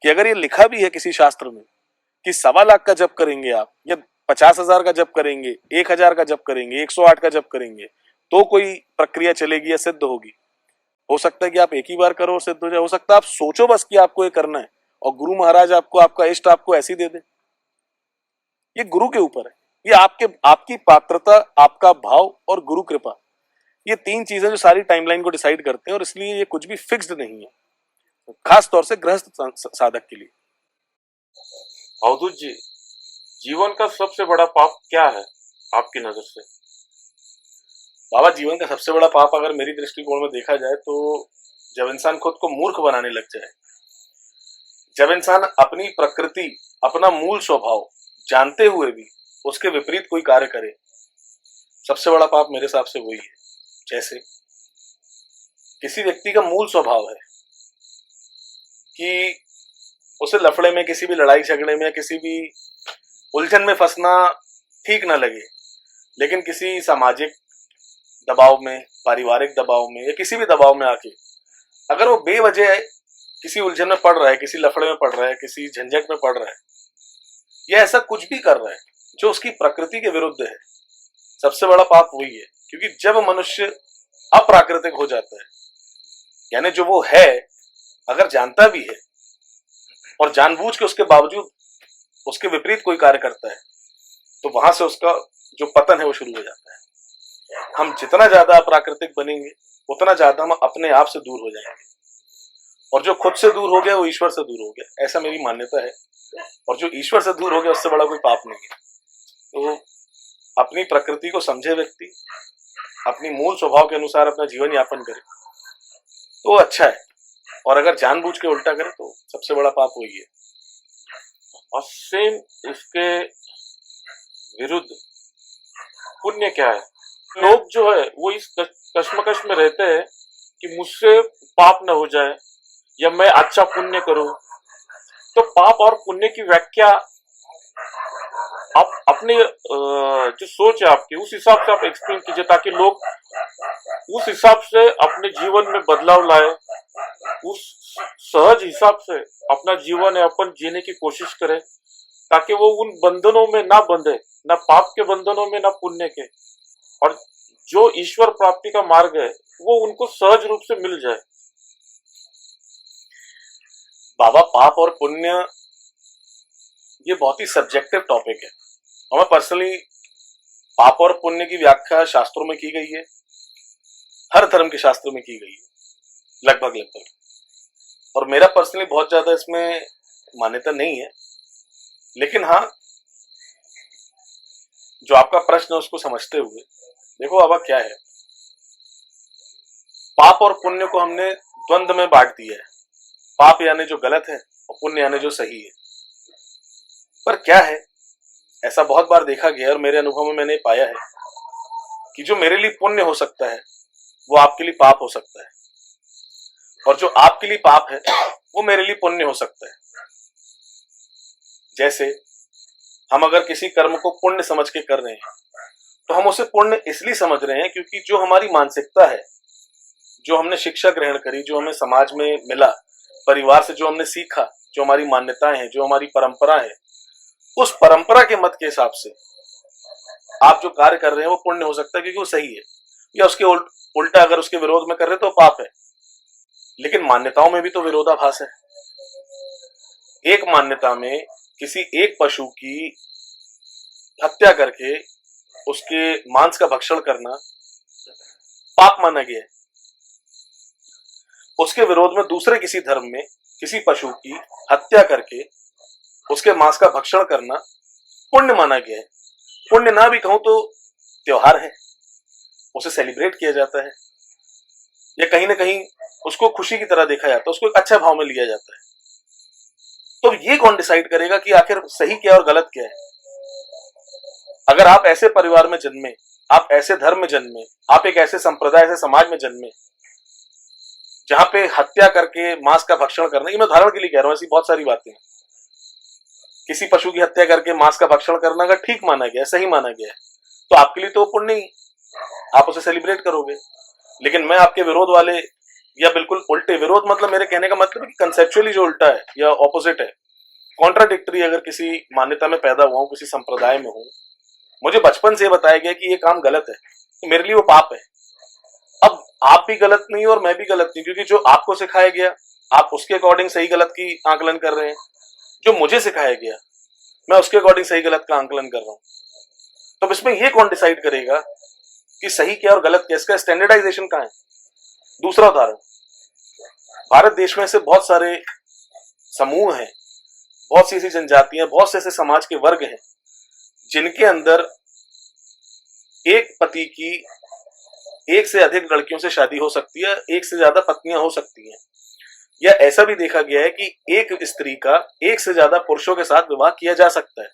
[SPEAKER 2] कि अगर ये लिखा भी है किसी शास्त्र में कि 1.25 लाख का जप करेंगे आप, या 50,000 का जप करेंगे, 1,000 का जप करेंगे, 108 का जप करेंगे, तो कोई प्रक्रिया चलेगी या सिद्ध होगी। हो सकता है कि आप एक ही बार करो और सिद्ध हो जाए, हो सकता है आप सोचो बस कि आपको ये करना है और गुरु महाराज आपको, आपका इष्ट आपको ऐसी दे दे। ये गुरु के ऊपर है, ये आपकी पात्रता, आपका भाव और गुरु कृपा, ये तीन चीजें जो सारी टाइमलाइन को डिसाइड करते हैं, और इसलिए ये कुछ भी फिक्स्ड नहीं है, खास तौर से गृहस्थ साधक के लिए।
[SPEAKER 1] अवधूत जी, जीवन का सबसे बड़ा पाप क्या है आपकी नजर से?
[SPEAKER 2] बाबा, जीवन का सबसे बड़ा पाप अगर मेरी दृष्टिकोण में देखा जाए तो जब इंसान खुद को मूर्ख बनाने लग जाए, जब इंसान अपनी प्रकृति, अपना मूल स्वभाव जानते हुए भी उसके विपरीत कोई कार्य करे, सबसे बड़ा पाप मेरे हिसाब से वही है। जैसे किसी व्यक्ति का मूल स्वभाव है कि उसे लफड़े में, किसी भी लड़ाई झगड़े में, किसी भी उलझन में फंसना ठीक ना लगे, लेकिन किसी सामाजिक दबाव में, पारिवारिक दबाव में या किसी भी दबाव में आके अगर वो बेवजह किसी उलझन में पड़ रहा है, किसी लफड़े में पड़ रहा है, किसी झंझट में पड़ रहा है, या ऐसा कुछ भी कर रहा है जो उसकी प्रकृति के विरुद्ध है, सबसे बड़ा पाप वही है। क्योंकि जब मनुष्य अप्राकृतिक हो जाता है, यानी जो वो है अगर जानता भी है और जानबूझ के उसके बावजूद उसके विपरीत कोई कार्य करता है, तो वहां से उसका जो पतन है वो शुरू हो जाता है। हम जितना ज्यादा अप्राकृतिक बनेंगे उतना ज्यादा हम अपने आप से दूर हो जाएंगे, और जो खुद से दूर हो गया वो ईश्वर से दूर हो गया, ऐसा मेरी मान्यता है। और जो ईश्वर से दूर हो गया उससे बड़ा कोई पाप नहीं है। तो अपनी प्रकृति को समझे व्यक्ति, अपनी मूल स्वभाव के अनुसार अपना जीवन यापन करे तो अच्छा है, और अगर जानबूझ के उल्टा करे तो सबसे बड़ा पाप वही है।
[SPEAKER 1] और सेम इसके विरुद्ध पुण्य क्या है? लोग जो है वो इस कश्मकश में रहते हैं कि मुझसे पाप न हो जाए या मैं अच्छा पुण्य करूं। तो पाप और पुण्य की व्याख्या आप अपने जो सोच है आपकी, उस हिसाब से आप एक्सप्लेन कीजिए, ताकि लोग उस हिसाब से अपने जीवन में बदलाव लाए, उस सहज हिसाब से अपना जीवन यापन जीने की कोशिश करें, ताकि वो उन बंधनों में ना बंधे, ना पाप के बंधनों में, ना पुण्य के, और जो ईश्वर प्राप्ति का मार्ग है वो उनको सहज रूप से मिल जाए।
[SPEAKER 2] बाबा, पाप और पुण्य ये बहुत ही सब्जेक्टिव टॉपिक है। हमें पर्सनली पाप और पुण्य की व्याख्या शास्त्रों में की गई है, हर धर्म के शास्त्रों में की गई है लगभग। और मेरा पर्सनली बहुत ज्यादा इसमें मान्यता नहीं है, लेकिन हाँ, जो आपका प्रश्न है उसको समझते हुए देखो बाबा क्या है, पाप और पुण्य को हमने द्वंद्व में बांट दिया है। पाप यानी जो गलत है और पुण्य यानी जो सही है। पर क्या है, ऐसा बहुत बार देखा गया और मेरे अनुभव में मैंने पाया है कि जो मेरे लिए पुण्य हो सकता है वो आपके लिए पाप हो सकता है, और जो आपके लिए पाप है वो मेरे लिए पुण्य हो सकता है। जैसे हम अगर किसी कर्म को पुण्य समझ के कर रहे हैं तो हम उसे पुण्य इसलिए समझ रहे हैं क्योंकि जो हमारी मानसिकता है, जो हमने शिक्षा ग्रहण करी, जो हमें समाज में मिला, परिवार से जो हमने सीखा, जो हमारी मान्यताएं हैं, जो हमारी परंपरा है, उस परंपरा के मत के हिसाब से आप जो कार्य कर रहे हैं वो पुण्य हो सकता है क्योंकि वो सही है, या उसके उल्टा अगर उसके विरोध में कर रहे तो पाप है। लेकिन मान्यताओं में भी तो विरोधाभास है। एक मान्यता में किसी एक पशु की हत्या करके उसके मांस का भक्षण करना पाप माना गया है। उसके विरोध में दूसरे किसी धर्म में किसी पशु की हत्या करके उसके मांस का भक्षण करना पुण्य माना गया है। पुण्य ना भी कहूं तो त्योहार है, उसे सेलिब्रेट किया जाता है, या कहीं ना कहीं उसको खुशी की तरह देखा जाता है, उसको एक अच्छा भाव में लिया जाता है। तो ये कौन डिसाइड करेगा कि आखिर सही क्या और गलत क्या है? अगर आप ऐसे परिवार में जन्मे, आप ऐसे धर्म में जन्मे, आप एक ऐसे संप्रदाय, ऐसे समाज में जन्मे जहां पे हत्या करके मांस का भक्षण करना, ये मैं उदाहरण के लिए कह रहा हूं, ऐसी बहुत सारी बातें हैं। किसी पशु की हत्या करके मांस का भक्षण करना अगर ठीक माना गया, सही माना गया है, तो आपके लिए तो पुण्य नहीं, आप उसे सेलिब्रेट करोगे। लेकिन मैं आपके विरोध वाले, या बिल्कुल उल्टे विरोध, मतलब मेरे कहने का मतलब कि कंसेप्चुअली जो उल्टा है या ऑपोजिट है, कॉन्ट्राडिक्टरी, अगर किसी मान्यता में पैदा हुआ हूं, किसी संप्रदाय में हूं, मुझे बचपन से बताया गया कि ये काम गलत है, तो मेरे लिए वो पाप है। अब आप भी गलत नहीं और मैं भी गलत नहीं, क्योंकि जो आपको सिखाया गया आप उसके अकॉर्डिंग सही गलत की आकलन कर रहे हैं, जो मुझे सिखाया गया मैं उसके अकॉर्डिंग सही गलत का आकलन कर रहा हूं। तो इसमें ये कौन डिसाइड करेगा कि सही क्या और गलत क्या, इसका स्टैंडर्डाइजेशन कहाँ है। दूसरा उदाहरण, भारत देश में ऐसे बहुत सारे समूह हैं, बहुत सी ऐसी जनजातियां, बहुत से ऐसे समाज के वर्ग हैं जिनके अंदर एक पति की एक से अधिक लड़कियों से शादी हो सकती है, एक से ज्यादा पत्नियां हो सकती हैं, या ऐसा भी देखा गया है कि एक स्त्री का एक से ज्यादा पुरुषों के साथ विवाह किया जा सकता है।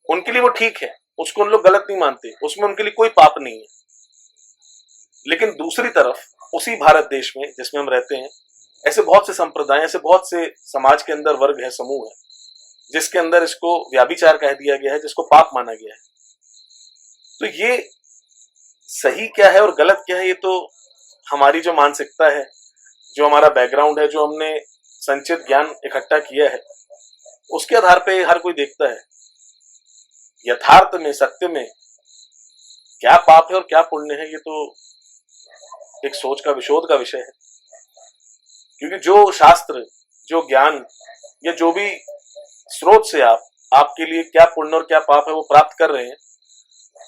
[SPEAKER 2] उनके लिए वो ठीक है, उसको उन लोग गलत नहीं मानते, उसमें उनके लिए कोई पाप नहीं है। लेकिन दूसरी तरफ उसी भारत देश में जिसमें हम रहते हैं, ऐसे बहुत से संप्रदाय, ऐसे बहुत से समाज के अंदर वर्ग है, समूह है, जिसके अंदर इसको व्याभिचार कह दिया गया है, जिसको पाप माना गया है। तो ये सही क्या है और गलत क्या है, ये तो हमारी जो मानसिकता है, जो हमारा बैकग्राउंड है, जो हमने संचित ज्ञान इकट्ठा किया है, उसके आधार पे हर कोई देखता है। यथार्थ में, सत्य में क्या पाप है और क्या पुण्य है, ये तो एक सोच का, विशोध का विषय है। क्योंकि जो शास्त्र, जो ज्ञान या जो भी स्रोत से आपके लिए क्या पुण्य और क्या पाप है वो प्राप्त कर रहे हैं,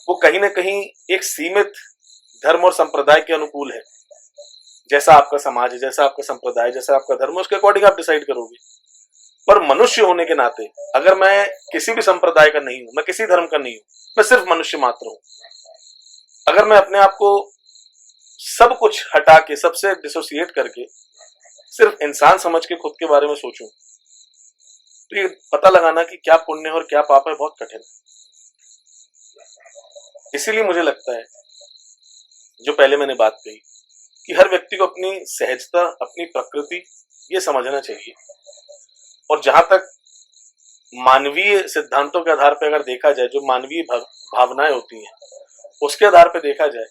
[SPEAKER 2] वो कहीं ना कहीं एक सीमित धर्म और संप्रदाय के अनुकूल है। जैसा आपका समाज है, जैसा आपका संप्रदाय, जैसा आपका धर्म, उसके अकॉर्डिंग आप डिसाइड करोगे। पर मनुष्य होने के नाते, अगर मैं किसी भी संप्रदाय का नहीं हूं, मैं किसी धर्म का नहीं हूं, मैं सिर्फ मनुष्य मात्र हूं, अगर मैं अपने आप को सब कुछ हटा के, सबसे डिसोसिएट करके सिर्फ इंसान समझ के खुद के बारे में सोचूं, तो ये पता लगाना कि क्या पुण्य और क्या पाप है बहुत कठिन है। इसीलिए मुझे लगता है, जो पहले मैंने बात कही, कि हर व्यक्ति को अपनी सहजता, अपनी प्रकृति ये समझना चाहिए। और जहां तक मानवीय सिद्धांतों के आधार पर अगर देखा जाए, जो मानवीय भावनाएं होती हैं, उसके आधार पर देखा जाए,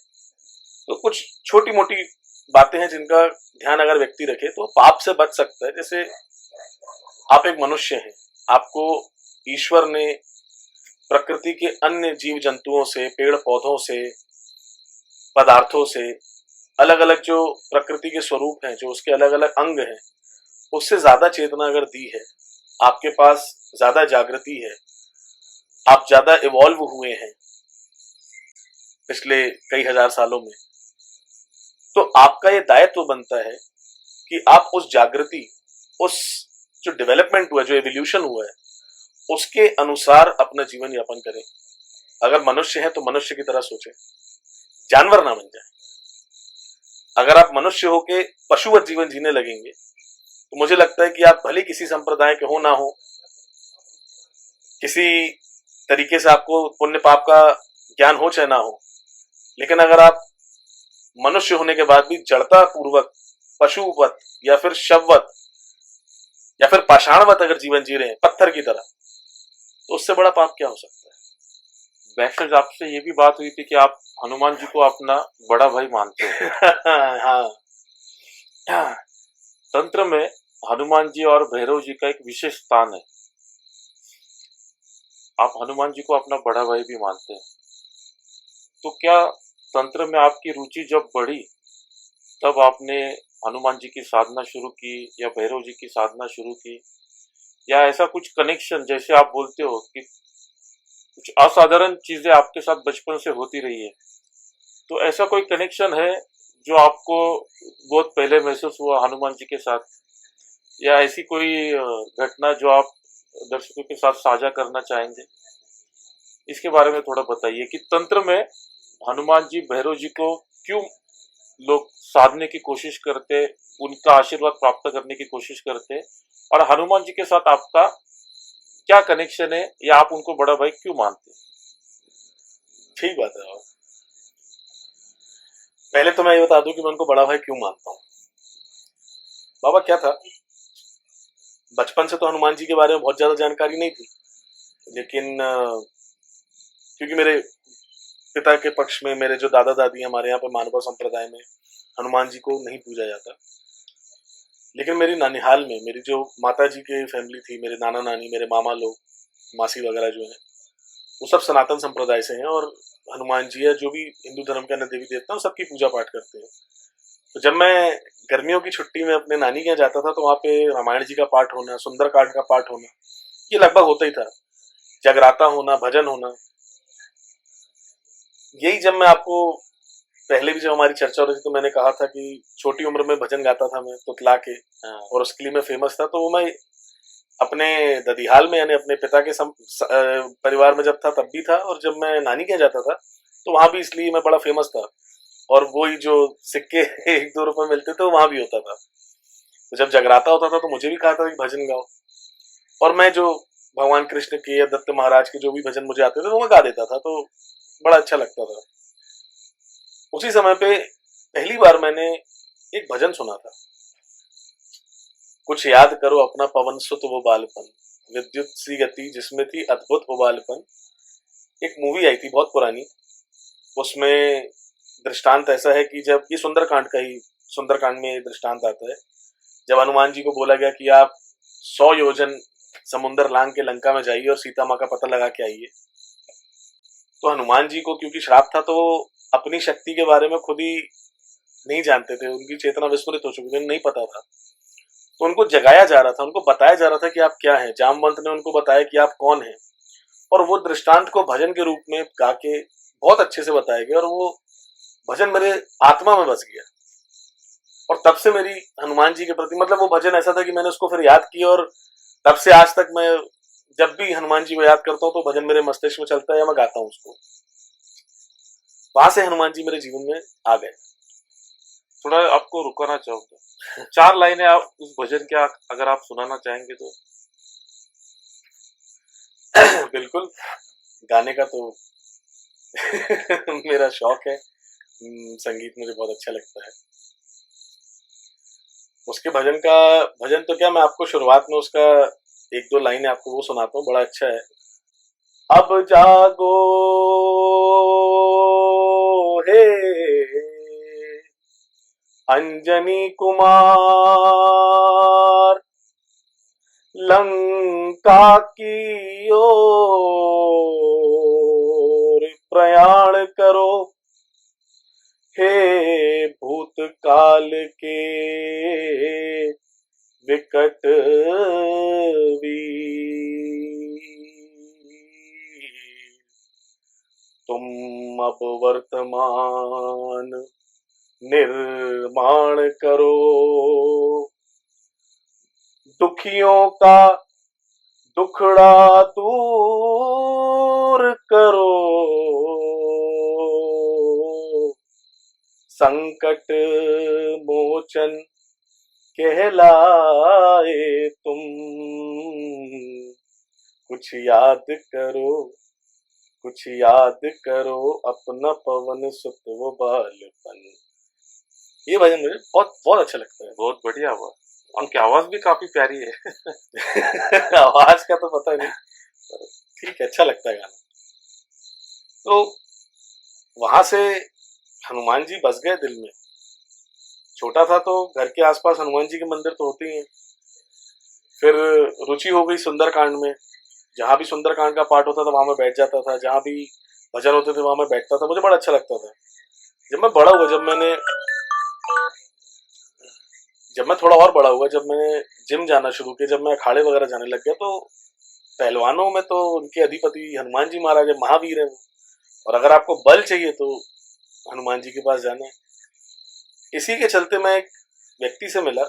[SPEAKER 2] तो कुछ छोटी मोटी बातें हैं जिनका ध्यान अगर व्यक्ति रखे तो पाप से बच सकता है। जैसे आप एक मनुष्य हैं, आपको ईश्वर ने प्रकृति के अन्य जीव जंतुओं से, पेड़ पौधों से, पदार्थों से, अलग अलग जो प्रकृति के स्वरूप हैं, जो उसके अलग अलग अंग हैं, उससे ज्यादा चेतना अगर दी है, आपके पास ज्यादा जागृति है, आप ज्यादा इवॉल्व हुए हैं पिछले कई हजार सालों में, तो आपका ये दायित्व बनता है कि आप उस जागृति, उस जो डेवलपमेंट हुआ है, जो एवोल्यूशन हुआ है, उसके अनुसार अपना जीवन यापन करें। अगर मनुष्य है तो मनुष्य की तरह सोचें, जानवर ना बन जाए। अगर आप मनुष्य होके पशुवत जीवन जीने लगेंगे, तो मुझे लगता है कि आप भले किसी संप्रदाय के हो ना हो, किसी तरीके से आपको पुण्य पाप का ज्ञान हो चाहे ना हो, लेकिन अगर आप मनुष्य होने के बाद भी जड़ता पूर्वक, पशुवत या फिर शववत या फिर पाषाणवत अगर जीवन जी रहे हैं, पत्थर की तरह, तो उससे बड़ा पाप क्या हो सकता है।
[SPEAKER 1] वैसे आपसे ये भी बात हुई थी कि आप हनुमान जी को अपना बड़ा भाई मानते हैं।
[SPEAKER 2] हाँ,
[SPEAKER 1] तंत्र में हनुमान जी और भैरव जी का एक विशेष स्थान है। आप हनुमान जी को अपना बड़ा भाई भी मानते हैं, तो क्या तंत्र में आपकी रुचि जब बढ़ी तब आपने हनुमान जी की साधना शुरू की या भैरव जी की साधना शुरू की, या ऐसा कुछ कनेक्शन, जैसे आप बोलते हो कि कुछ असाधारण चीजें आपके साथ बचपन से होती रही है, तो ऐसा कोई कनेक्शन है जो आपको बहुत पहले महसूस हुआ हनुमान जी के साथ, या ऐसी कोई घटना जो आप दर्शकों के साथ साझा करना चाहेंगे? इसके बारे में थोड़ा बताइए कि तंत्र में हनुमान जी, भैरव जी को क्यों लोग साधने की कोशिश करते, उनका आशीर्वाद प्राप्त करने की कोशिश करते, और हनुमान जी के साथ आपका क्या कनेक्शन है, या आप उनको बड़ा भाई क्यों मानते हैं?
[SPEAKER 2] ठीक बात है। पहले तो मैं ये बता दूं कि मैं उनको बड़ा भाई क्यों मानता हूँ। बाबा क्या था, बचपन से तो हनुमान जी के बारे में बहुत ज्यादा जानकारी नहीं थी, लेकिन क्योंकि मेरे पिता के पक्ष में मेरे जो दादा दादी हमारे यहाँ पे मानव संप्रदाय में हनुमान जी को नहीं पूजा जाता, लेकिन मेरी नानिहाल में मेरी जो माता जी की फैमिली थी, मेरे नाना नानी, मेरे मामा लोग, मासी वगैरह जो हैं, वो सब सनातन संप्रदाय से हैं और हनुमान जी है, जो भी हिंदू धर्म के अन्य देवी देवता हैं, सबकी पूजा पाठ करते हैं। तो जब मैं गर्मियों की छुट्टी में अपने नानी के यहाँ जाता था, तो वहाँ पे रामायण जी का पाठ होना, सुंदरकांड का पाठ होना, ये लगभग होता ही था। जगराता होना, भजन होना। यही जब मैं आपको पहले भी जब हमारी चर्चा हो रही थी तो मैंने कहा था कि छोटी उम्र में भजन गाता था मैं तुतला के, और उसके लिए मैं फेमस था। तो वो मैं अपने ददिहाल में यानी अपने पिता के परिवार में जब था तब भी था, और जब मैं नानी के यहाँ जाता था तो वहां भी इसलिए मैं बड़ा फेमस था। और वही जो सिक्के 1-2 रुपए मिलते थे वहां भी होता था। तो जब जगराता होता था तो मुझे भी कहा था कि भजन गाओ, और मैं जो भगवान कृष्ण के या दत्त महाराज के जो भी भजन मुझे आते थे वो मैं गा देता था, तो बड़ा अच्छा लगता था। उसी समय पे पहली बार मैंने एक भजन सुना था, कुछ याद करो अपना पवन सुत वो बालपन, विद्युत सी गति जिसमें थी अद्भुत उबालपन। एक मूवी आई थी बहुत पुरानी, उसमें दृष्टांत ऐसा है कि जब ये सुंदरकांड का ही, सुंदरकांड में दृष्टांत आता है, जब हनुमान जी को बोला गया कि आप 100 योजन समुद्र लांग के लंका में जाइए और सीता माँ का पता लगा के आइए। तो हनुमान जी को क्योंकि श्राप था तो अपनी शक्ति के बारे में खुद ही नहीं जानते थे, उनकी चेतना विस्मृत हो चुकी थी, नहीं पता था। तो उनको जगाया जा रहा था, उनको बताया जा रहा था कि आप क्या हैं। जामवंत ने उनको बताया कि आप कौन हैं, और वो दृष्टांत को भजन के रूप में गा के बहुत अच्छे से बताया गया, और वो भजन मेरे आत्मा में बस गया। और तब से मेरी हनुमान जी के प्रति, मतलब वो भजन ऐसा था कि मैंने उसको फिर याद किया, और तब से आज तक मैं जब भी हनुमान जी को याद करता हूँ तो भजन मेरे मस्तिष्क में चलता है या मैं गाता हूँ उसको। वहां से हनुमान जी मेरे जीवन में आ गए।
[SPEAKER 1] थोड़ा आपको रुकाना चाहूंगा, 4 लाइनें आप उस भजन के अगर आप सुनाना चाहेंगे तो।
[SPEAKER 2] बिल्कुल, गाने का तो मेरा शौक है, संगीत मुझे बहुत अच्छा लगता है। उसके भजन तो क्या, मैं आपको शुरुआत में उसका 1-2 लाइनें आपको वो सुनाता हूँ, बड़ा अच्छा है। अब जागो हे अंजनी कुमार, लंका की ओर प्रयाण करो, हे भूतकाल के विकट वीर, तुम अब वर्तमान निर्माण करो, दुखियों का दुखड़ा दूर करो, संकट मोचन कहलाए तुम, कुछ याद करो, कुछ याद करो अपना पवन सुत वो बालपन। ये भजन मुझे बहुत बहुत अच्छा लगता है।
[SPEAKER 1] बहुत बढ़िया हुआ, आपकी आवाज भी काफी प्यारी है।
[SPEAKER 2] आवाज का तो पता नहीं, ठीक है, अच्छा लगता है गाना। तो वहां से हनुमान जी बस गए दिल में। छोटा था तो घर के आसपास हनुमान जी के मंदिर तो होते ही हैं। फिर रुचि हो गई सुंदरकांड में, जहां भी सुंदरकांड का पाठ होता था वहां मैं बैठ जाता था, जहां भी भजन होते थे वहां मैं बैठता था, मुझे बड़ा अच्छा लगता था। जब मैं बड़ा हुआ, जब मैं थोड़ा और बड़ा हुआ, जब मैंने जिम जाना शुरू किया, जब मैं अखाड़े वगैरह जाने लग गया, तो पहलवानों में तो उनके अधिपति हनुमान जी महाराज है, महावीर है। और अगर आपको बल चाहिए तो हनुमान जी के पास जाना है। इसी के चलते मैं एक व्यक्ति से मिला,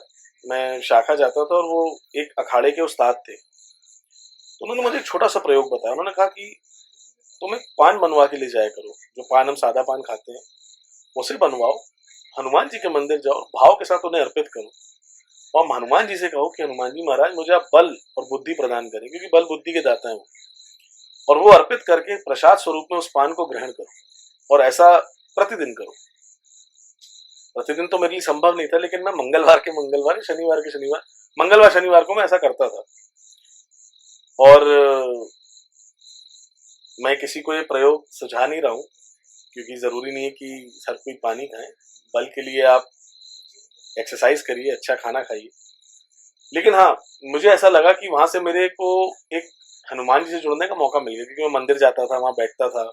[SPEAKER 2] मैं शाखा जाता था, और वो एक अखाड़े के उस्ताद थे। तो उन्होंने मुझे एक छोटा सा प्रयोग बताया। उन्होंने कहा कि तुम एक पान बनवा के ले जाया करो, जो पान हम सादा पान खाते हैं उसे बनवाओ, हनुमान जी के मंदिर जाओ, भाव के साथ उन्हें अर्पित करो, और हनुमान जी से कहो कि हनुमान जी महाराज मुझे आप बल और बुद्धि प्रदान करें, क्योंकि बल बुद्धि के दाता है वो, और वो अर्पित करके प्रसाद स्वरूप में उस पान को ग्रहण करो, और ऐसा प्रतिदिन करो। प्रतिदिन तो मेरे लिए संभव नहीं था, लेकिन मैं मंगलवार के मंगलवार, शनिवार के शनिवार, मंगलवार शनिवार को मैं ऐसा करता था। और मैं किसी को ये प्रयोग सुझा नहीं रहा हूं, क्योंकि जरूरी नहीं है कि हर कोई पानी खाए। बल के लिए आप एक्सरसाइज करिए, अच्छा खाना खाइए। लेकिन हाँ, मुझे ऐसा लगा कि वहां से मेरे को एक हनुमान जी से जुड़ने का मौका मिल गया, क्योंकि मैं मंदिर जाता था, वहां बैठता था,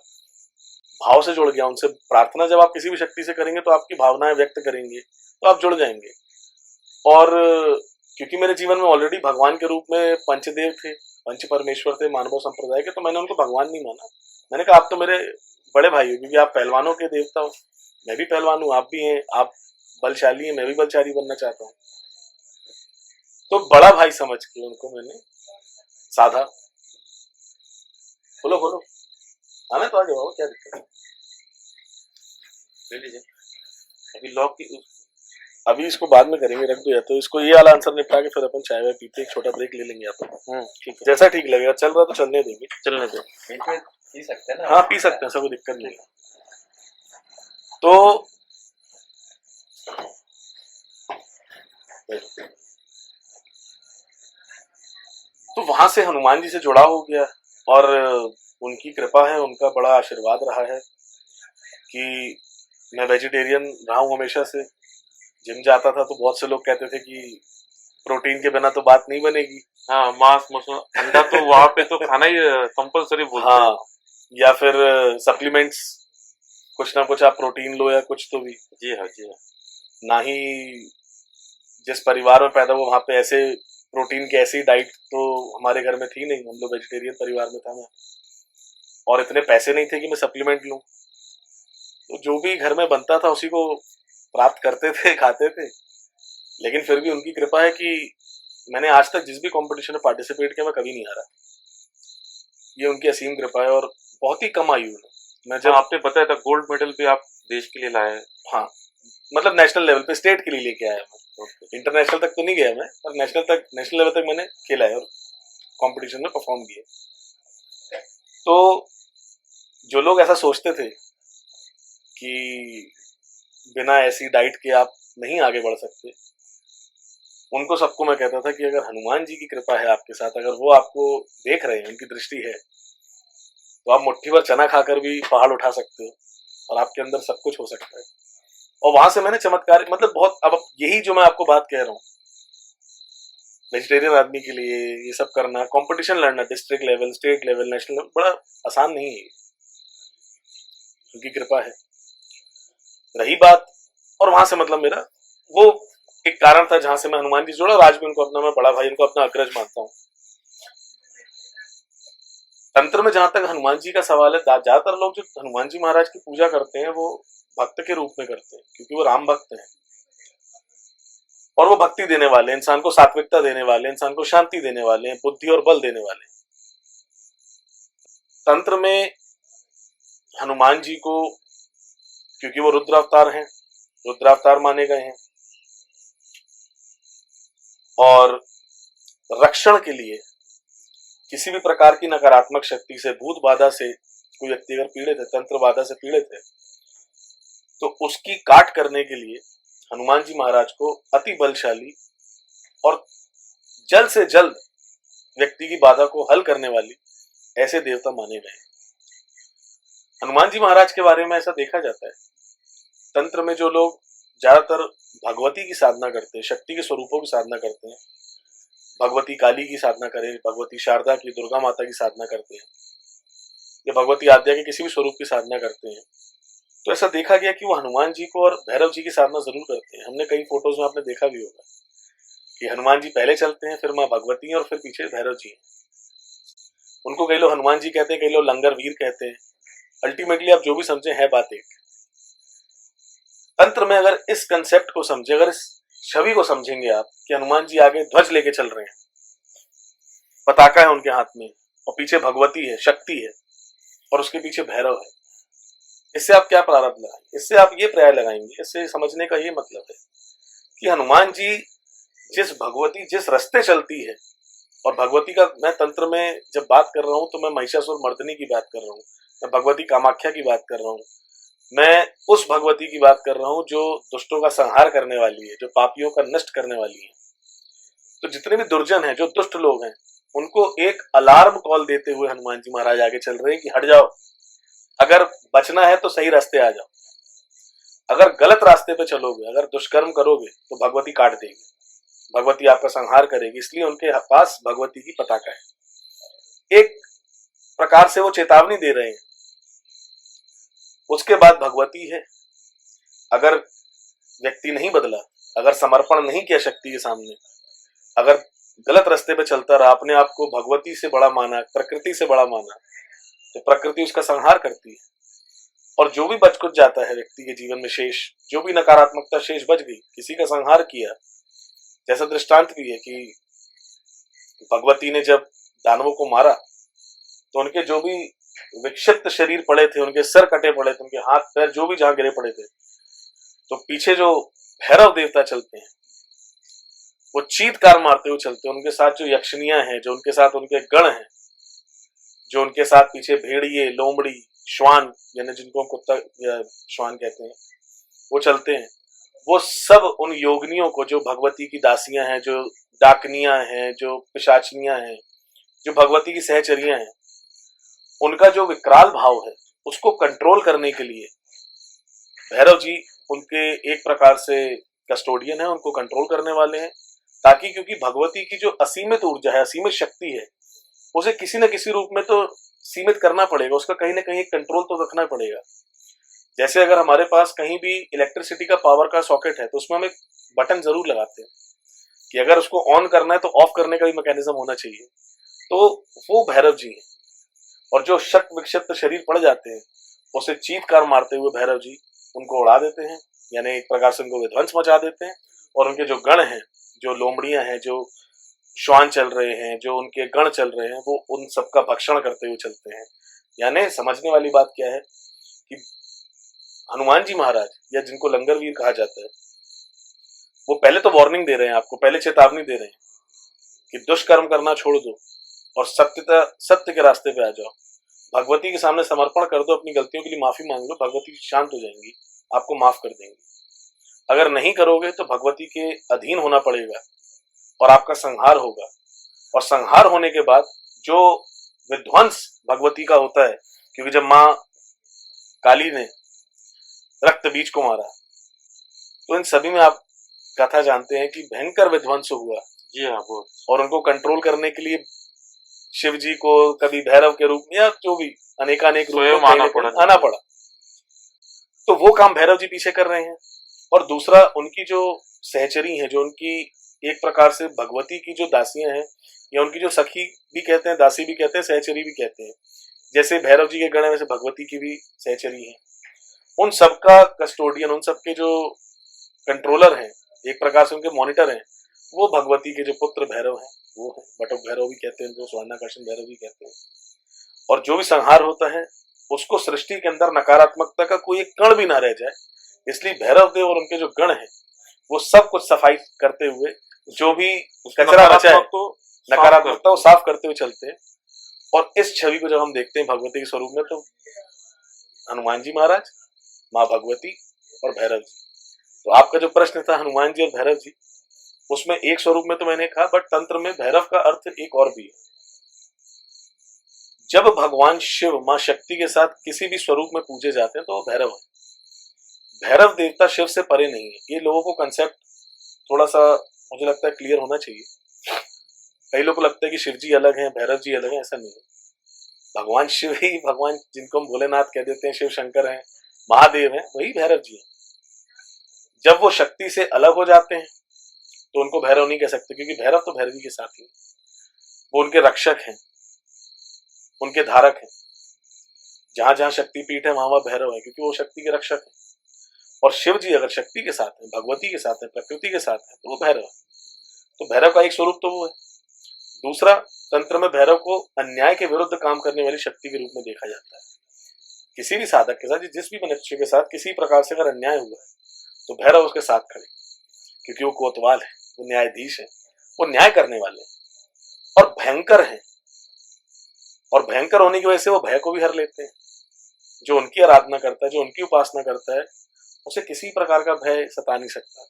[SPEAKER 2] भाव से जुड़ गया उनसे। प्रार्थना जब आप किसी भी शक्ति से करेंगे तो आपकी भावनाएं व्यक्त करेंगे, तो आप जुड़ जाएंगे। और क्योंकि मेरे जीवन में ऑलरेडी भगवान के रूप में पंचदेव थे, पंच परमेश्वर थे मानव संप्रदाय के, तो मैंने उनको भगवान नहीं माना। मैंने कहा आप तो मेरे बड़े भाई हो, क्योंकि आप पहलवानों के देवता हो, मैं भी पहलवान हूँ, आप भी हैं, आप बलशाली हैं, मैं भी बलशाली बनना चाहता हूँ। तो बड़ा भाई समझ के उनको मैंने साधा। खोलो खोलो, आना तो आ जाओ, क्या दिक्कत है, ले लीजिए। अभी लॉक की, अभी इसको बाद में करेंगे, रख दो, या तो इसको ये वाला आंसर निपटा के फिर अपन चाय वाय पीते एक छोटा ब्रेक ले लेंगे। आप ठीक है, जैसा ठीक लगेगा। चल रहा तो चलने देंगे, चलने दो,
[SPEAKER 3] पी सकते हैं ना?
[SPEAKER 2] हाँ पी सकते हैं, सब कोई दिक्कत नहीं है। तो वहां से हनुमान जी से जुड़ा हो गया, और उनकी कृपा है, उनका बड़ा आशीर्वाद रहा है कि मैं वेजिटेरियन रहा हूँ हमेशा से। जिम जाता था तो बहुत से लोग कहते थे कि प्रोटीन के बिना तो बात नहीं बनेगी।
[SPEAKER 1] हाँ, मांस मछली अंडा तो वहां पे तो खाना ही कंपलसरी बोलते हैं।
[SPEAKER 2] हाँ, या फिर सप्लीमेंट्स, कुछ ना कुछ आप प्रोटीन लो या कुछ तो भी।
[SPEAKER 1] जी हाँ, जी हाँ।
[SPEAKER 2] ना ही जिस परिवार में पैदा हुआ वहां पे ऐसे प्रोटीन की ऐसी डाइट तो हमारे घर में थी नहीं, हम लोग वेजिटेरियन परिवार में था मैं, और इतने पैसे नहीं थे कि मैं सप्लीमेंट लूं। तो जो भी घर में बनता था उसी को प्राप्त करते थे, खाते थे। लेकिन फिर भी उनकी कृपा है कि मैंने आज तक जिस भी कंपटीशन में पार्टिसिपेट किया मैं कभी नहीं हारा। ये उनकी असीम कृपा है, और बहुत ही कम आयु में मैं जब,
[SPEAKER 1] आपने बताया था गोल्ड मेडल भी आप देश के लिए लाए।
[SPEAKER 2] हाँ मतलब नेशनल लेवल पे, स्टेट के लिए लेके आया मैं, इंटरनेशनल तक तो नहीं गया मैं, पर नेशनल लेवल तक मैंने खेला है और कंपटीशन में परफॉर्म किया। तो जो लोग ऐसा सोचते थे कि बिना ऐसी डाइट के आप नहीं आगे बढ़ सकते, उनको सबको मैं कहता था कि अगर हनुमान जी की कृपा है आपके साथ, अगर वो आपको देख रहे हैं, उनकी दृष्टि है, तो आप मुट्ठी भर चना खाकर भी पहाड़ उठा सकते हो, और आपके अंदर सब कुछ हो सकता है। और वहां से मैंने चमत्कार, मतलब बहुत, अब यही जो मैं आपको बात कह रहा हूँ, वेजिटेरियन आदमी के लिए ये सब करना, कंपटीशन लड़ना, district level, state level, national level, बड़ा आसान नहीं है, उनकी कृपा है। रही बात, और वहां से मतलब मेरा वो एक कारण था जहां से मैं हनुमान जी जुड़ा, और आज भी उनको अपना, मैं बड़ा भाई, उनको अपना अग्रज मानता हूँ। तंत्र में जहां तक हनुमान जी का सवाल है, ज्यादातर लोग जो हनुमान जी महाराज की पूजा करते हैं वो भक्त के रूप में करते हैं, क्योंकि वो राम भक्त हैं, और वो भक्ति देने वाले, इंसान को सात्विकता देने वाले, इंसान को शांति देने वाले हैं, बुद्धि और बल देने वाले हैं। तंत्र में हनुमान जी को, क्योंकि वो रुद्र अवतार हैं, रुद्रावतार माने गए हैं, और रक्षण के लिए किसी भी प्रकार की नकारात्मक शक्ति से, भूत बाधा से कोई व्यक्ति अगर पीड़ित है, तंत्र बाधा से पीड़ित है, तो उसकी काट करने के लिए हनुमान जी महाराज को अति बलशाली और जल्द से जल्द व्यक्ति की बाधा को हल करने वाली ऐसे देवता माने गए। हनुमान जी महाराज के बारे में ऐसा देखा जाता है, तंत्र में जो लोग ज्यादातर भगवती की साधना करते हैं, शक्ति के स्वरूपों की साधना करते हैं, भगवती काली की साधना करें, भगवती शारदा की, दुर्गा माता की साधना करते हैं, या भगवती आद्या के किसी भी स्वरूप की साधना करते हैं, तो ऐसा देखा गया कि वो हनुमान जी को और भैरव जी की साधना जरूर करते हैं। हमने कई फोटोज में आपने देखा भी होगा कि हनुमान जी पहले चलते हैं, फिर माँ भगवती हैं, और फिर पीछे भैरव जी हैं। उनको कई लोग हनुमान जी कहते हैं, कई लोग लंगर वीर कहते हैं। अल्टीमेटली आप जो भी समझे, है बात एक। तंत्र में अगर इस कंसेप्ट को समझे, अगर इस छवि को समझेंगे आप कि हनुमान जी आगे ध्वज लेके चल रहे हैं, पताका है उनके हाथ में, और पीछे भगवती है, शक्ति है, और उसके पीछे भैरव है, इससे आप क्या प्रारंभ लगाएंगे? इससे आप ये पर्याय लगाएंगे, इससे समझने का ये मतलब है कि हनुमान जी जिस भगवती जिस रास्ते चलती है, और भगवती का मैं तंत्र में जब बात कर रहा हूं तो मैं महिषासुर मर्दिनी की बात कर रहा हूं, मैं भगवती कामाख्या की बात कर रहा हूं, मैं उस भगवती की बात कर रहा हूं जो दुष्टों का संहार करने वाली है, जो पापियों का नष्ट करने वाली है। तो जितने भी दुर्जन हैं, जो दुष्ट लोग हैं, उनको एक अलार्म कॉल देते हुए हनुमान जी महाराज आगे चल रहे हैं कि हट जाओ, अगर बचना है तो सही रास्ते आ जाओ, अगर गलत रास्ते पे चलोगे, अगर दुष्कर्म करोगे तो भगवती काट देगी, भगवती आपका संहार करेगी। इसलिए उनके पास भगवती की पताका है। एक प्रकार से वो चेतावनी दे रहे हैं। उसके बाद भगवती है, अगर व्यक्ति नहीं बदला, अगर समर्पण नहीं किया शक्ति के सामने, अगर गलत रास्ते पे चलता रहा, अपने आप को भगवती से बड़ा माना, प्रकृति से बड़ा माना, तो प्रकृति उसका संहार करती है। और जो भी बच कुछ जाता है व्यक्ति के जीवन में शेष, जो भी नकारात्मकता शेष बच गई, किसी का संहार किया, जैसा दृष्टांत भी है कि भगवती ने जब दानवों को मारा तो उनके जो भी विक्षिप्त शरीर पड़े थे, उनके सर कटे पड़े थे, उनके हाथ पैर जो भी जहां गिरे पड़े थे, तो पीछे जो भैरव देवता चलते हैं वो चीत्कार मारते हुए चलते हैं। उनके साथ जो यक्षिनियां हैं, जो उनके साथ उनके गण हैं, जो उनके साथ पीछे भेड़िए, लोमड़ी, श्वान, यानी जिनको हम कुत्ता या श्वान कहते हैं, वो चलते हैं। वो सब उन योगिनियों को, जो भगवती की दासियां हैं, जो डाकनियां हैं, जो पिशाचनियां हैं, जो भगवती की सहचरियां हैं, उनका जो विकराल भाव है उसको कंट्रोल करने के लिए भैरव जी उनके एक प्रकार से कस्टोडियन है, उनको कंट्रोल करने वाले हैं, ताकि क्योंकि भगवती की जो असीमित ऊर्जा है, असीमित शक्ति है, उसे किसी न किसी रूप में तो सीमित करना पड़ेगा, उसका कहीं ना कहीं कंट्रोल तो रखना पड़ेगा। जैसे अगर हमारे पास कहीं भी इलेक्ट्रिसिटी का पावर का सॉकेट है तो उसमें हम एक बटन जरूर लगाते हैं कि अगर उसको ऑन करना है तो ऑफ करने का भी मैकेनिज्म होना चाहिए। तो वो भैरव जी हैं, और जो शक विक्षिप्त शरीर पड़ जाते हैं उसे चीत्कार मारते हुए भैरव जी उनको उड़ा देते हैं, यानी एक प्रकार से उनको विध्वंस मचा देते हैं। और उनके जो गण हैं, जो लोमड़ियां हैं, जो श्वान चल रहे हैं, जो उनके गण चल रहे हैं, वो उन सबका भक्षण करते हुए चलते हैं। यानी समझने वाली बात क्या है कि हनुमान जी महाराज, या जिनको लंगरवीर कहा जाता है, वो पहले तो वार्निंग दे रहे हैं आपको, पहले चेतावनी दे रहे हैं कि दुष्कर्म करना छोड़ दो और सत्य के रास्ते पे आ जाओ, भगवती के सामने समर्पण कर दो, अपनी गलतियों के लिए माफी मांग लो, भगवती शांत हो जाएंगी, आपको माफ कर देंगी। अगर नहीं करोगे तो भगवती के अधीन होना पड़ेगा और आपका संहार होगा। और संहार होने के बाद जो विध्वंस भगवती का होता है, क्योंकि जब माँ काली ने रक्त बीज को मारा तो इन सभी में आप कथा जानते हैं कि भयंकर विध्वंस हुआ।
[SPEAKER 1] जी हाँ, बहुत।
[SPEAKER 2] और उनको कंट्रोल करने के लिए शिव जी को कभी भैरव के रूप में या जो भी अनेकानेक रूप में आना पड़ा। तो वो काम भैरव जी पीछे कर रहे हैं। और दूसरा, उनकी जो सहचरी हैं, जो उनकी एक प्रकार से भगवती की जो दासियां हैं, या उनकी जो सखी भी कहते हैं, दासी भी कहते हैं, सहचरी भी कहते हैं, जैसे भैरव जी के गण है वैसे भगवती की भी सहचरी है, उन सबका कस्टोडियन, उन सबके जो कंट्रोलर हैं, एक प्रकार से उनके मॉनिटर हैं, वो भगवती के जो पुत्र भैरव हैं वो है। बटुक भैरव भी कहते हैं उनको, स्वर्णाकर्षण भैरव भी कहते हैं। और जो भी संहार होता है उसको सृष्टि के अंदर नकारात्मकता का कोई एक कण भी ना रह जाए, इसलिए भैरव देव और उनके जो गण हैं वो सब कुछ सफाई करते हुए, जो भी कचरा बचा है, नकारात्मकता को साफ करते हुए चलते हैं। और इस छवि को जब हम देखते हैं भगवती के स्वरूप में, तो हनुमान जी महाराज, माँ भगवती और भैरव जी। तो आपका जो प्रश्न था हनुमान जी और भैरव जी, उसमें एक स्वरूप में तो मैंने कहा, बट तंत्र में भैरव का अर्थ एक और भी है। जब भगवान शिव मां शक्ति के साथ किसी भी स्वरूप में पूजे जाते हैं तो वो भैरव है। भैरव देवता शिव से परे नहीं है। ये लोगों को कंसेप्ट थोड़ा सा मुझे लगता है क्लियर होना चाहिए। कई लोगों को लगता है कि शिव जी अलग हैं, भैरव जी अलग हैं, ऐसा नहीं है। भगवान शिव ही, भगवान जिनको हम भोलेनाथ कह देते हैं, शिव शंकर हैं, महादेव हैं, वही भैरव जी हैं। जब वो शक्ति से अलग हो जाते हैं तो उनको भैरव नहीं कह सकते, क्योंकि भैरव तो भैरवी के साथ ही, वो उनके रक्षक हैं, उनके धारक हैं। जहां जहां शक्तिपीठ है वहां वहां भैरव है, क्योंकि वो शक्ति के रक्षक है। और शिव जी अगर शक्ति के साथ है, भगवती के साथ है, प्रकृति के साथ है, तो वो भैरव है। तो भैरव का एक स्वरूप तो वो है। दूसरा, तंत्र में भैरव को अन्याय के विरुद्ध काम करने वाली शक्ति के रूप में देखा जाता है। किसी भी साधक के साथ, जिस भी मनुष्य के साथ किसी प्रकार से अगर अन्याय हुआ है तो भैरव उसके साथ खड़े, क्योंकि वो कोतवाल है, वो न्यायाधीश है, वो न्याय करने वाले हैं और भयंकर हैं। और भयंकर होने की वजह से वो भय को भी हर लेते हैं। जो उनकी आराधना करता है, जो उनकी उपासना करता है, उसे किसी प्रकार का भय सता नहीं सकता,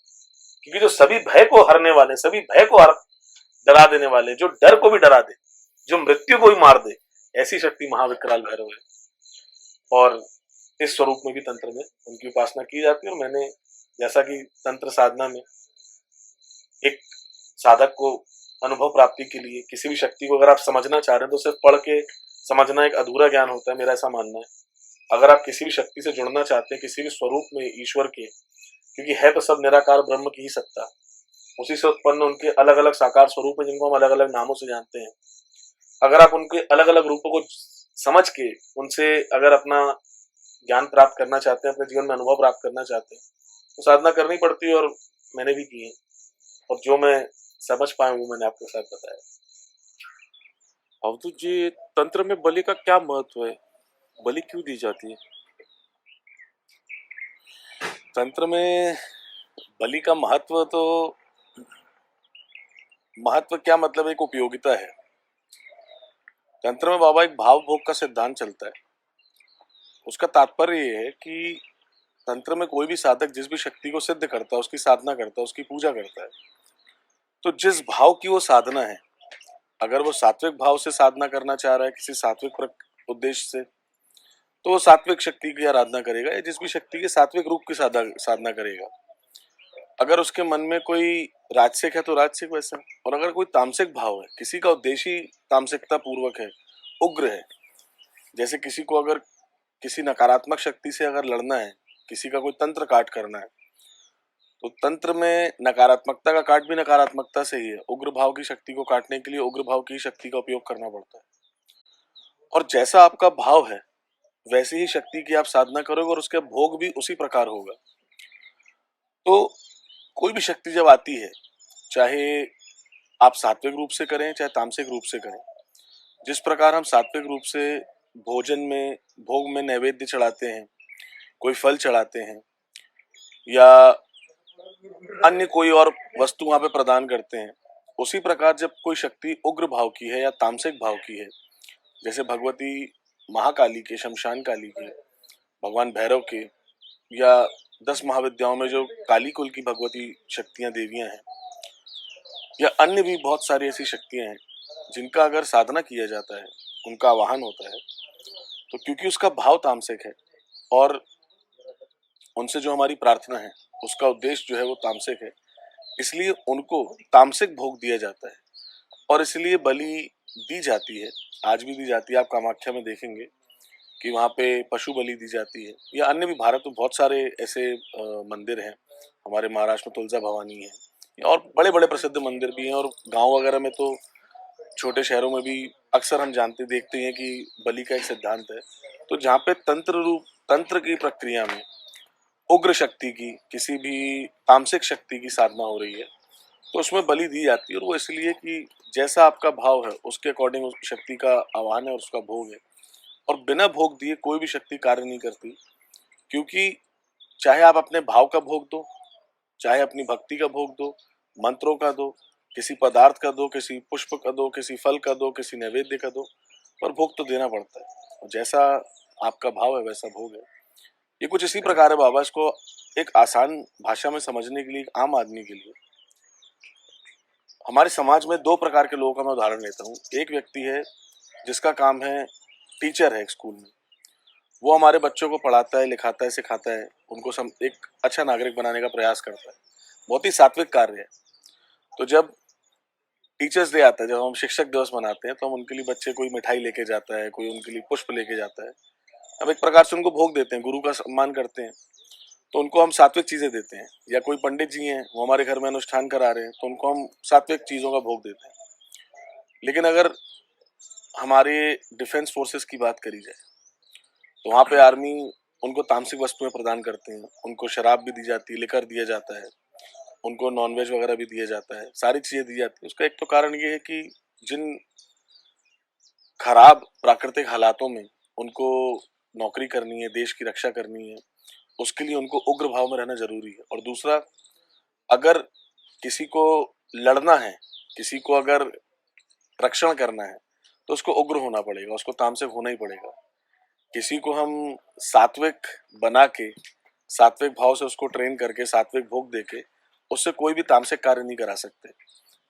[SPEAKER 2] क्योंकि जो सभी भय को हरने वाले, सभी भय को डरा देने वाले, जो डर को भी डरा दे, जो मृत्यु को भी मार दे, ऐसी शक्ति महाविकराल भैरव है। और इस स्वरूप में भी तंत्र में उनकी उपासना की जाती है। और मैंने, जैसा कि तंत्र साधना में एक साधक को अनुभव प्राप्ति के लिए किसी भी शक्ति को अगर आप समझना चाह रहे हैं तो सिर्फ पढ़ के समझना एक अधूरा ज्ञान होता है, मेरा ऐसा मानना है। अगर आप किसी भी शक्ति से जुड़ना चाहते हैं, किसी भी स्वरूप में ईश्वर के, क्योंकि है तो सब निराकार ब्रह्म की ही सत्ता, उसी से उत्पन्न उनके अलग अलग साकार स्वरूप है, जिनको हम अलग अलग नामों से जानते हैं। अगर आप उनके अलग अलग रूपों को समझ के उनसे अगर अपना ज्ञान प्राप्त करना चाहते हैं, अपने जीवन में अनुभव प्राप्त करना चाहते हैं, तो साधना करनी पड़ती है, और मैंने भी की है, और जो मैं समझ पाया वो मैंने आपके साथ बताया।
[SPEAKER 1] अवधूत जी, तंत्र में बलि का क्या महत्व है? बलि क्यों दी जाती है?
[SPEAKER 2] तंत्र में बलि का महत्व क्या, मतलब एक उपयोगिता है। तंत्र में बाबा एक भाव भोग का सिद्धांत चलता है। उसका तात्पर्य ये है कि तंत्र में कोई भी साधक जिस भी शक्ति को सिद्ध करता है, उसकी साधना करता है, उसकी पूजा करता है, तो जिस भाव की वो साधना है, अगर वो सात्विक भाव से साधना करना चाह रहा है, किसी सात्विक उद्देश्य से, तो वो सात्विक शक्ति की आराधना करेगा, या जिस भी शक्ति के सात्विक रूप की साधना करेगा। अगर उसके मन में कोई राजसिक है तो राजसिक वैसा, और अगर कोई तामसिक भाव है, किसी का उद्देश्य ही तामसिकता पूर्वक है, उग्र है, जैसे किसी को अगर किसी नकारात्मक शक्ति से अगर लड़ना है, किसी का कोई तंत्र काट करना है, तो तंत्र में नकारात्मकता का काट भी नकारात्मकता से ही है। उग्र भाव की शक्ति को काटने के लिए उग्र भाव की शक्ति का उपयोग करना पड़ता है, और जैसा आपका भाव है वैसी ही शक्ति की आप साधना करोगे, और उसके भोग भी उसी प्रकार होगा। तो कोई भी शक्ति जब आती है, चाहे आप सात्विक रूप से करें चाहे तामसिक रूप से करें, जिस प्रकार हम सात्विक रूप से भोजन में भोग में नैवेद्य चढ़ाते हैं, कोई फल चढ़ाते हैं, या अन्य कोई और वस्तु वहां पे प्रदान करते हैं, उसी प्रकार जब कोई शक्ति उग्र भाव की है या तामसिक भाव की है, जैसे भगवती महाकाली के, शमशान काली के, भगवान भैरव के, या 10 महाविद्याओं में जो काली कुल की भगवती शक्तियां देवियां हैं, या अन्य भी बहुत सारी ऐसी शक्तियां हैं जिनका अगर साधना किया जाता है, उनका आवाहन होता है, तो क्योंकि उसका भाव तामसिक है और उनसे जो हमारी प्रार्थना है उसका उद्देश्य जो है वो तामसिक है, इसलिए उनको तामसिक भोग दिया जाता है, और इसलिए बलि दी जाती है। आज भी दी जाती है। आप कामाख्या में देखेंगे कि वहाँ पे पशु बलि दी जाती है, या अन्य भी भारत में बहुत सारे ऐसे मंदिर हैं। हमारे महाराष्ट्र में तुलजा भवानी है, और बड़े बड़े प्रसिद्ध मंदिर भी हैं, और गांव वगैरह में तो छोटे शहरों में भी अक्सर हम जानते देखते हैं कि बलि का एक सिद्धांत है। तो जहाँ पे तंत्र की प्रक्रिया में उग्र शक्ति की, किसी भी तामसिक शक्ति की साधना हो रही है, तो उसमें बलि दी जाती है, और वो इसलिए कि जैसा आपका भाव है उसके अकॉर्डिंग उस शक्ति का आवाहन है और उसका भोग है। और बिना भोग दिए कोई भी शक्ति कार्य नहीं करती, क्योंकि चाहे आप अपने भाव का भोग दो, चाहे अपनी भक्ति का भोग दो, मंत्रों का दो, किसी पदार्थ का दो, किसी पुष्प का दो, किसी फल का दो, किसी नैवेद्य का दो, पर भोग तो देना पड़ता है, और जैसा आपका भाव है वैसा भोग है। ये कुछ इसी प्रकार है बाबा, इसको एक आसान भाषा में समझने के लिए, एक आम आदमी के लिए, हमारे समाज में 2 प्रकार के लोगों का मैं उदाहरण लेता हूँ। एक व्यक्ति है जिसका काम है, टीचर है एक स्कूल में, वो हमारे बच्चों को पढ़ाता है, लिखाता है, सिखाता है, उनको एक अच्छा नागरिक बनाने का प्रयास करता है, बहुत ही सात्विक कार्य है। तो जब टीचर्स डे आता है, जब हम शिक्षक दिवस मनाते हैं, तो हम उनके लिए, बच्चे कोई मिठाई लेके जाता है, कोई उनके लिए पुष्प लेके जाता है, हम एक प्रकार से उनको भोग देते हैं, गुरु का सम्मान करते हैं, तो उनको हम सात्विक चीजें देते हैं। या कोई पंडित जी हैं, वो हमारे घर में अनुष्ठान करा रहे हैं, तो उनको हम सात्विक चीजों का भोग देते हैं। लेकिन अगर हमारे डिफेंस फोर्सेस की बात करी जाए, तो वहाँ पे आर्मी उनको तामसिक वस्तुएं प्रदान करते हैं, उनको शराब भी दी जाती है, लिकर दिया जाता है, उनको नॉनवेज वगैरह भी दिया जाता है, सारी चीजें दी जाती है। उसका एक तो कारण ये है कि जिन खराब प्राकृतिक हालातों में उनको नौकरी करनी है, देश की रक्षा करनी है, उसके लिए उनको उग्र भाव में रहना जरूरी है। और दूसरा, अगर किसी को लड़ना है, किसी को अगर रक्षण करना है, तो उसको उग्र होना पड़ेगा, उसको तामसिक होना ही पड़ेगा। किसी को हम सात्विक बना के, सात्विक भाव से उसको ट्रेन करके, सात्विक भोग देके, उससे कोई भी तामसिक कार्य नहीं करा सकते।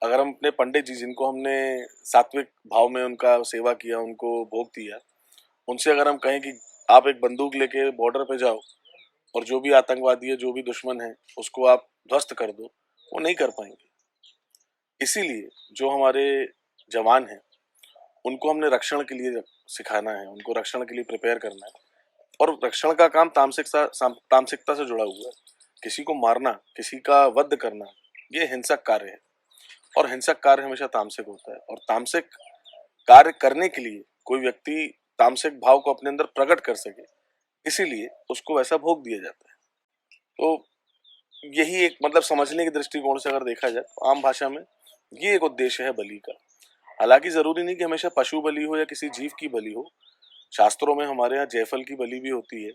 [SPEAKER 2] अगर हम अपने पंडित जी, जिनको हमने सात्विक भाव में उनका सेवा किया, उनको भोग दिया, उनसे अगर हम कहें कि आप एक बंदूक लेके बॉर्डर पे जाओ और जो भी आतंकवादी है, जो भी दुश्मन है, उसको आप ध्वस्त कर दो, वो नहीं कर पाएंगे। इसीलिए जो हमारे जवान हैं, उनको हमने रक्षण के लिए सिखाना है, उनको रक्षण के लिए प्रिपेयर करना है, और रक्षण का काम तामसिकता से जुड़ा हुआ है। किसी को मारना, किसी का वध करना, ये हिंसक कार्य है, और हिंसक कार्य हमेशा तामसिक होता है। और तामसिक कार्य करने के लिए कोई व्यक्ति तामसिक भाव को अपने अंदर प्रकट कर सके, इसीलिए उसको वैसा भोग दिया जाता है। तो यही एक मतलब समझने के दृष्टिकोण से अगर देखा जाए तो आम भाषा में ये एक उद्देश्य है बलि का। हालांकि जरूरी नहीं कि हमेशा पशु बलि हो या किसी जीव की बलि हो। शास्त्रों में हमारे यहाँ जयफल की बलि भी होती है।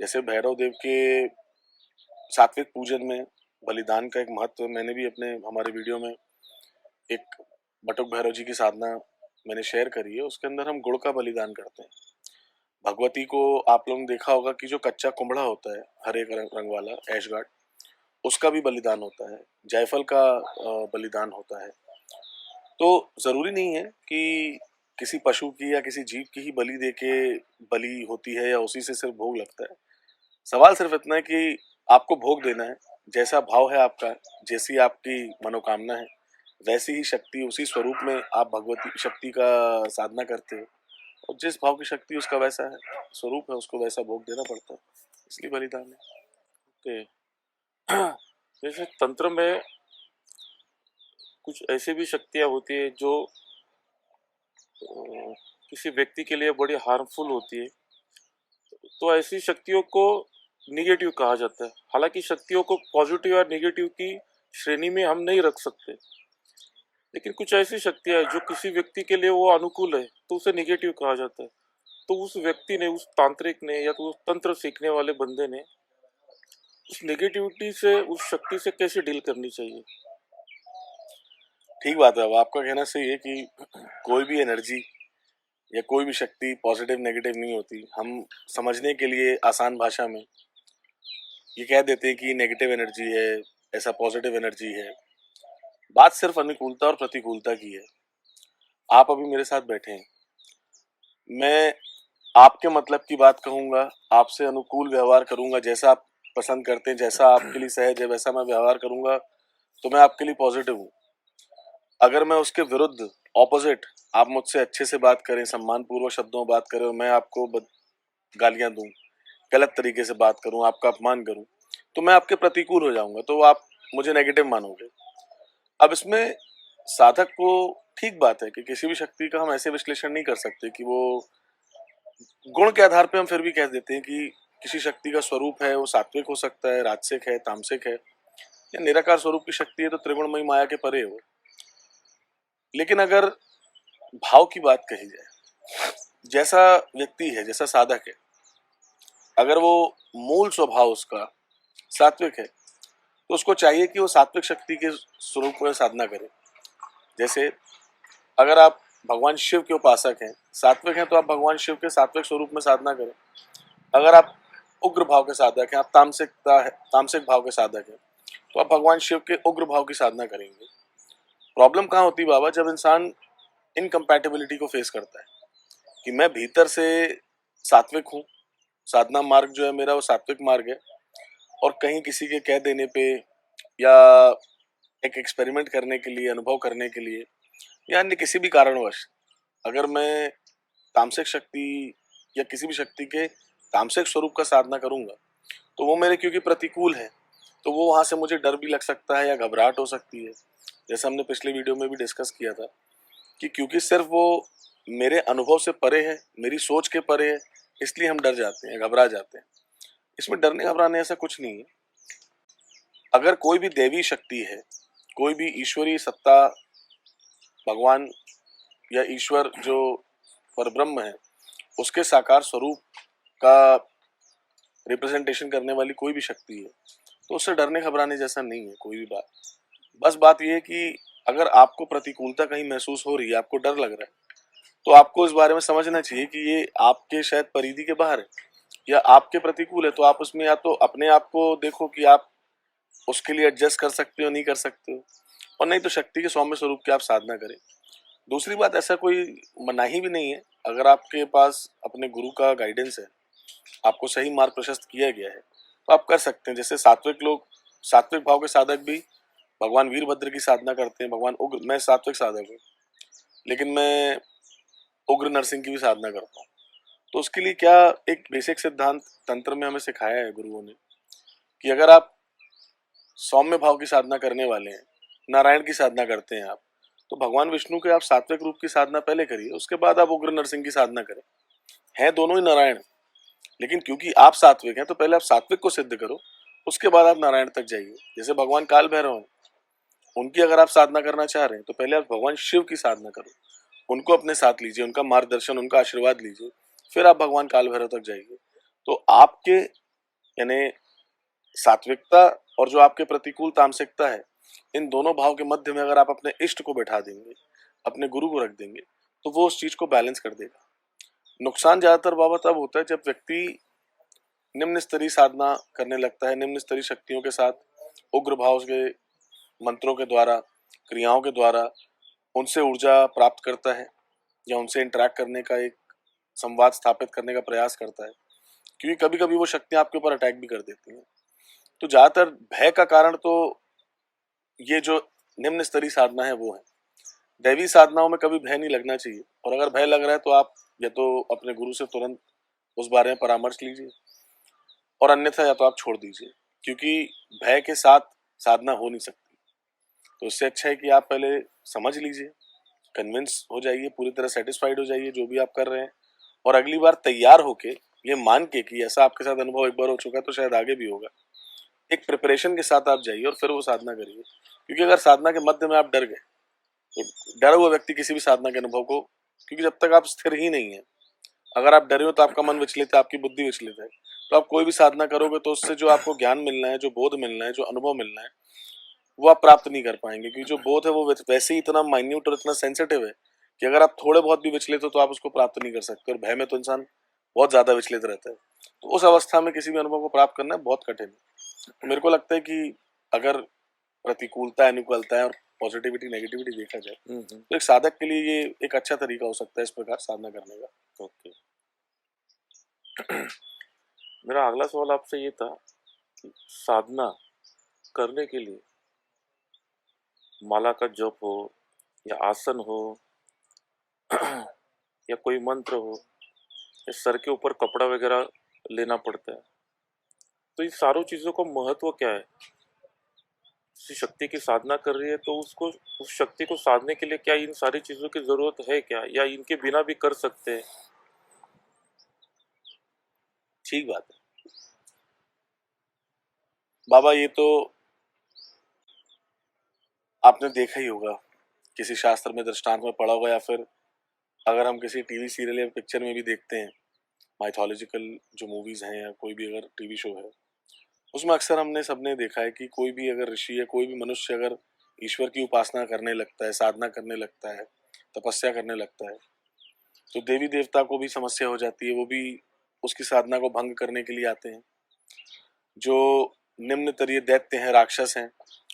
[SPEAKER 2] जैसे भैरव देव के सात्विक पूजन में बलिदान का एक महत्व मैंने भी अपने हमारे वीडियो में एक बटुक भैरव जी की साधना मैंने शेयर करी है। उसके अंदर हम गुड़ का बलिदान करते हैं। भगवती को आप लोगों ने देखा होगा कि जो कच्चा कुम्भड़ा होता है हरे रंग वाला ऐश गार्ड, उसका भी बलिदान होता है। जायफल का बलिदान होता है। तो जरूरी नहीं है कि किसी पशु की या किसी जीव की ही बलि दे के बलि होती है या उसी से सिर्फ भोग लगता है। सवाल सिर्फ इतना है कि आपको भोग देना है। जैसा भाव है आपका, जैसी आपकी मनोकामना है, वैसी ही शक्ति उसी स्वरूप में आप भगवती शक्ति का साधना करते हो। और जिस भाव की शक्ति उसका वैसा है स्वरूप है, उसको वैसा भोग देना पड़ता है, इसलिए बलिदान है।
[SPEAKER 1] ओके। जैसे तंत्र में कुछ ऐसी भी शक्तियाँ होती है जो किसी व्यक्ति के लिए बड़ी हार्मफुल होती है, तो ऐसी शक्तियों को निगेटिव कहा जाता है। हालांकि शक्तियों को पॉजिटिव और निगेटिव की श्रेणी में हम नहीं रख सकते, लेकिन कुछ ऐसी शक्तियाँ हैं जो किसी व्यक्ति के लिए वो अनुकूल है तो उसे निगेटिव कहा जाता है। तो उस व्यक्ति ने, उस तांत्रिक ने या तो उस तंत्र सीखने वाले बंदे ने उस नेगेटिविटी से, उस शक्ति से कैसे डील करनी चाहिए?
[SPEAKER 2] ठीक बात है। अब आपका कहना सही है कि कोई भी एनर्जी या कोई भी शक्ति पॉजिटिव नेगेटिव नहीं होती। हम समझने के लिए आसान भाषा में ये कह देते हैं कि नेगेटिव एनर्जी है, ऐसा पॉजिटिव एनर्जी है। बात सिर्फ अनुकूलता और प्रतिकूलता की है। आप अभी मेरे साथ बैठे हैं, मैं आपके मतलब की बात कहूंगा, आपसे अनुकूल व्यवहार करूंगा, जैसा आप पसंद करते हैं, जैसा आपके लिए सहज है वैसा मैं व्यवहार करूंगा, तो मैं आपके लिए पॉजिटिव हूँ। अगर मैं उसके विरुद्ध ऑपोजिट, आप मुझसे अच्छे से बात करें, सम्मान पूर्वक शब्दों में बात करें और मैं आपको गालियां दूं, गलत तरीके से बात करूं, आपका अपमान करूं, तो मैं आपके प्रतिकूल हो जाऊंगा, तो आप मुझे नेगेटिव मानोगे। अब इसमें साधक को ठीक बात है कि किसी भी शक्ति का हम ऐसे विश्लेषण नहीं कर सकते कि वो गुण के आधार पे हम फिर भी कह देते हैं कि किसी शक्ति का स्वरूप है, वो सात्विक हो सकता है, राजसिक है, तामसिक है, या निराकार स्वरूप की शक्ति है तो त्रिगुणमयी माया के परे हो। लेकिन अगर भाव की बात कही जाए, जैसा व्यक्ति है, जैसा साधक है, अगर वो मूल स्वभाव उसका सात्विक है तो उसको चाहिए कि वो सात्विक शक्ति के स्वरूप में साधना करे। जैसे अगर आप भगवान शिव के उपासक हैं, सात्विक हैं, तो आप भगवान शिव के सात्विक स्वरूप में साधना करें। अगर आप उग्र भाव के साधक हैं, आप तामसिक भाव के साधक हैं, तो आप भगवान शिव के उग्र भाव की साधना करेंगे। प्रॉब्लम कहाँ होती है बाबा? जब इंसान इनकम्पैटिबिलिटी को फेस करता है कि मैं भीतर से सात्विक हूँ, साधना मार्ग जो है मेरा वो सात्विक मार्ग है, और कहीं किसी के कह देने पे या एक एक्सपेरिमेंट करने के लिए, अनुभव करने के लिए या अन्य किसी भी कारणवश अगर मैं तामसिक शक्ति या किसी भी शक्ति के तामसिक स्वरूप का साधना करूंगा तो वो मेरे क्योंकि प्रतिकूल है, तो वो वहां से मुझे डर भी लग सकता है या घबराहट हो सकती है। जैसे हमने पिछले वीडियो में भी डिस्कस किया था कि क्योंकि सिर्फ वो मेरे अनुभव से परे है, मेरी सोच के परे है, इसलिए हम डर जाते हैं, घबरा जाते हैं। इसमें डरने घबराने ऐसा कुछ नहीं है। अगर कोई भी देवी शक्ति है, कोई भी ईश्वरीय सत्ता, भगवान या ईश्वर जो परब्रह्म है, उसके साकार स्वरूप का रिप्रेजेंटेशन करने वाली कोई भी शक्ति है, तो उससे डरने घबराने जैसा नहीं है कोई भी बात। बस बात यह है कि अगर आपको प्रतिकूलता कहीं महसूस हो रही है, आपको डर लग रहा है, तो आपको इस बारे में समझना चाहिए कि ये आपके शायद परिधि के बाहर है या आपके प्रतिकूल है। तो आप उसमें या तो अपने आप को देखो कि आप उसके लिए एडजस्ट कर सकते हो, नहीं कर सकते हो, और नहीं तो शक्ति के सौम्य स्वरूप की आप साधना करें। दूसरी बात, ऐसा कोई मनाही भी नहीं है। अगर आपके पास अपने गुरु का गाइडेंस है, आपको सही मार्ग प्रशस्त किया गया है, तो आप कर सकते हैं। जैसे सात्विक लोग, सात्विक भाव के साधक भी भगवान वीरभद्र की साधना करते हैं। भगवान उग्र, मैं सात्विक साधक हूँ लेकिन मैं उग्र नरसिंह की भी साधना करता हूँ। तो उसके लिए क्या एक बेसिक सिद्धांत तंत्र में हमें सिखाया है गुरुओं ने कि अगर आप सौम्य भाव की साधना करने वाले हैं, नारायण की साधना करते हैं आप, तो भगवान विष्णु के आप सात्विक रूप की साधना पहले करिए, उसके बाद आप उग्र नरसिंह की साधना करें। हैं दोनों ही नारायण, लेकिन क्योंकि आप सात्विक हैं तो पहले आप सात्विक को सिद्ध करो, उसके बाद आप नारायण तक जाइए। जैसे भगवान काल भैरव हैं, उनकी अगर आप साधना करना चाह रहे हैं तो पहले आप भगवान शिव की साधना करो, उनको अपने साथ लीजिए, उनका मार्गदर्शन, उनका आशीर्वाद लीजिए, फिर आप भगवान काल भैरव तक जाइए। तो आपके यानी सात्विकता और जो आपके प्रतिकूल तामसिकता है, इन दोनों भाव के मध्य में अगर आप अपने इष्ट को बैठा देंगे, अपने गुरु को रख देंगे, तो वो उस चीज को बैलेंस कर देगा। नुकसान ज्यादातर बाबा तब होता है जब व्यक्ति निम्न स्तरीय साधना करने लगता है, निम्न स्तरीय शक्तियों के साथ, उग्र भाव के मंत्रों के द्वारा, क्रियाओं के द्वारा उनसे ऊर्जा प्राप्त करता है या उनसे इंटरेक्ट करने का एक संवाद स्थापित करने का प्रयास करता है, क्योंकि कभी कभी वो शक्तियां आपके ऊपर अटैक भी कर देती हैं। तो ज्यादातर भय का कारण तो ये जो निम्न स्तरीय साधना है वो है। दैवी साधनाओं में कभी भय नहीं लगना चाहिए, और अगर भय लग रहा है तो आप या तो अपने गुरु से तुरंत उस बारे में परामर्श लीजिए, और अन्यथा या तो आप छोड़ दीजिए, क्योंकि भय के साथ साधना हो नहीं सकती। तो इससे अच्छा है कि आप पहले समझ लीजिए, कन्विंस हो जाइए, पूरी तरह सेटिस्फाइड हो जाइए जो भी आप कर रहे हैं, और अगली बार तैयार होके ये मान के कि ऐसा आपके साथ अनुभव एक बार हो चुका है तो शायद आगे भी होगा, एक प्रिपरेशन के साथ आप जाइए और फिर वो साधना करिए। क्योंकि अगर साधना के मध्य में आप डर गए तो डरा हुआ व्यक्ति किसी भी साधना के अनुभव को, क्योंकि जब तक आप स्थिर ही नहीं है, अगर आप डरे हो तो आपका मन विचलित है, आपकी बुद्धि विचलित है, तो आप कोई भी साधना करोगे तो उससे जो आपको ज्ञान मिलना है, जो बोध मिलना है, जो अनुभव मिलना है, वो आप प्राप्त नहीं कर पाएंगे। क्योंकि जो बोध है वो वैसे ही इतना माइन्यूट और इतना सेंसिटिव है कि अगर आप थोड़े बहुत भी विचलित हो तो आप उसको प्राप्त नहीं कर सकते, और भय में तो इंसान बहुत ज्यादा विचलित रहता है। तो उस अवस्था में किसी भी अनुभव को प्राप्त करना बहुत कठिन है। तो मेरे को लगता है कि अगर प्रतिकूलता, अनुकूलता है और पॉजिटिविटी नेगेटिविटी देखा जाए तो एक साधक के लिए ये एक अच्छा तरीका हो सकता है इस प्रकार साधना करने का।
[SPEAKER 1] ओके। मेरा अगला सवाल आपसे ये था कि साधना करने के लिए माला का जप हो या आसन हो या कोई मंत्र हो या सर के ऊपर कपड़ा वगैरह लेना पड़ता है, तो इन सारों चीजों का महत्व क्या है? किसी शक्ति की साधना कर रही है तो उसको, उस शक्ति को साधने के लिए क्या इन सारी चीजों की जरूरत है क्या, या इनके बिना भी कर सकते हैं?
[SPEAKER 2] ठीक बात है बाबा, ये तो आपने देखा ही होगा, किसी शास्त्र में दृष्टांत में पढ़ा होगा, या फिर अगर हम किसी टीवी सीरियल या पिक्चर में भी देखते हैं, माइथोलॉजिकल जो मूवीज हैं या कोई भी अगर टीवी शो है, उसमें अक्सर हमने सबने देखा है कि कोई भी अगर ऋषि या कोई भी मनुष्य अगर ईश्वर की उपासना करने लगता है, साधना करने लगता है, तपस्या करने लगता है, तो देवी देवता को भी समस्या हो जाती है, वो भी उसकी साधना को भंग करने के लिए आते हैं। जो निम्न तरीय दैत्य हैं, राक्षस हैं,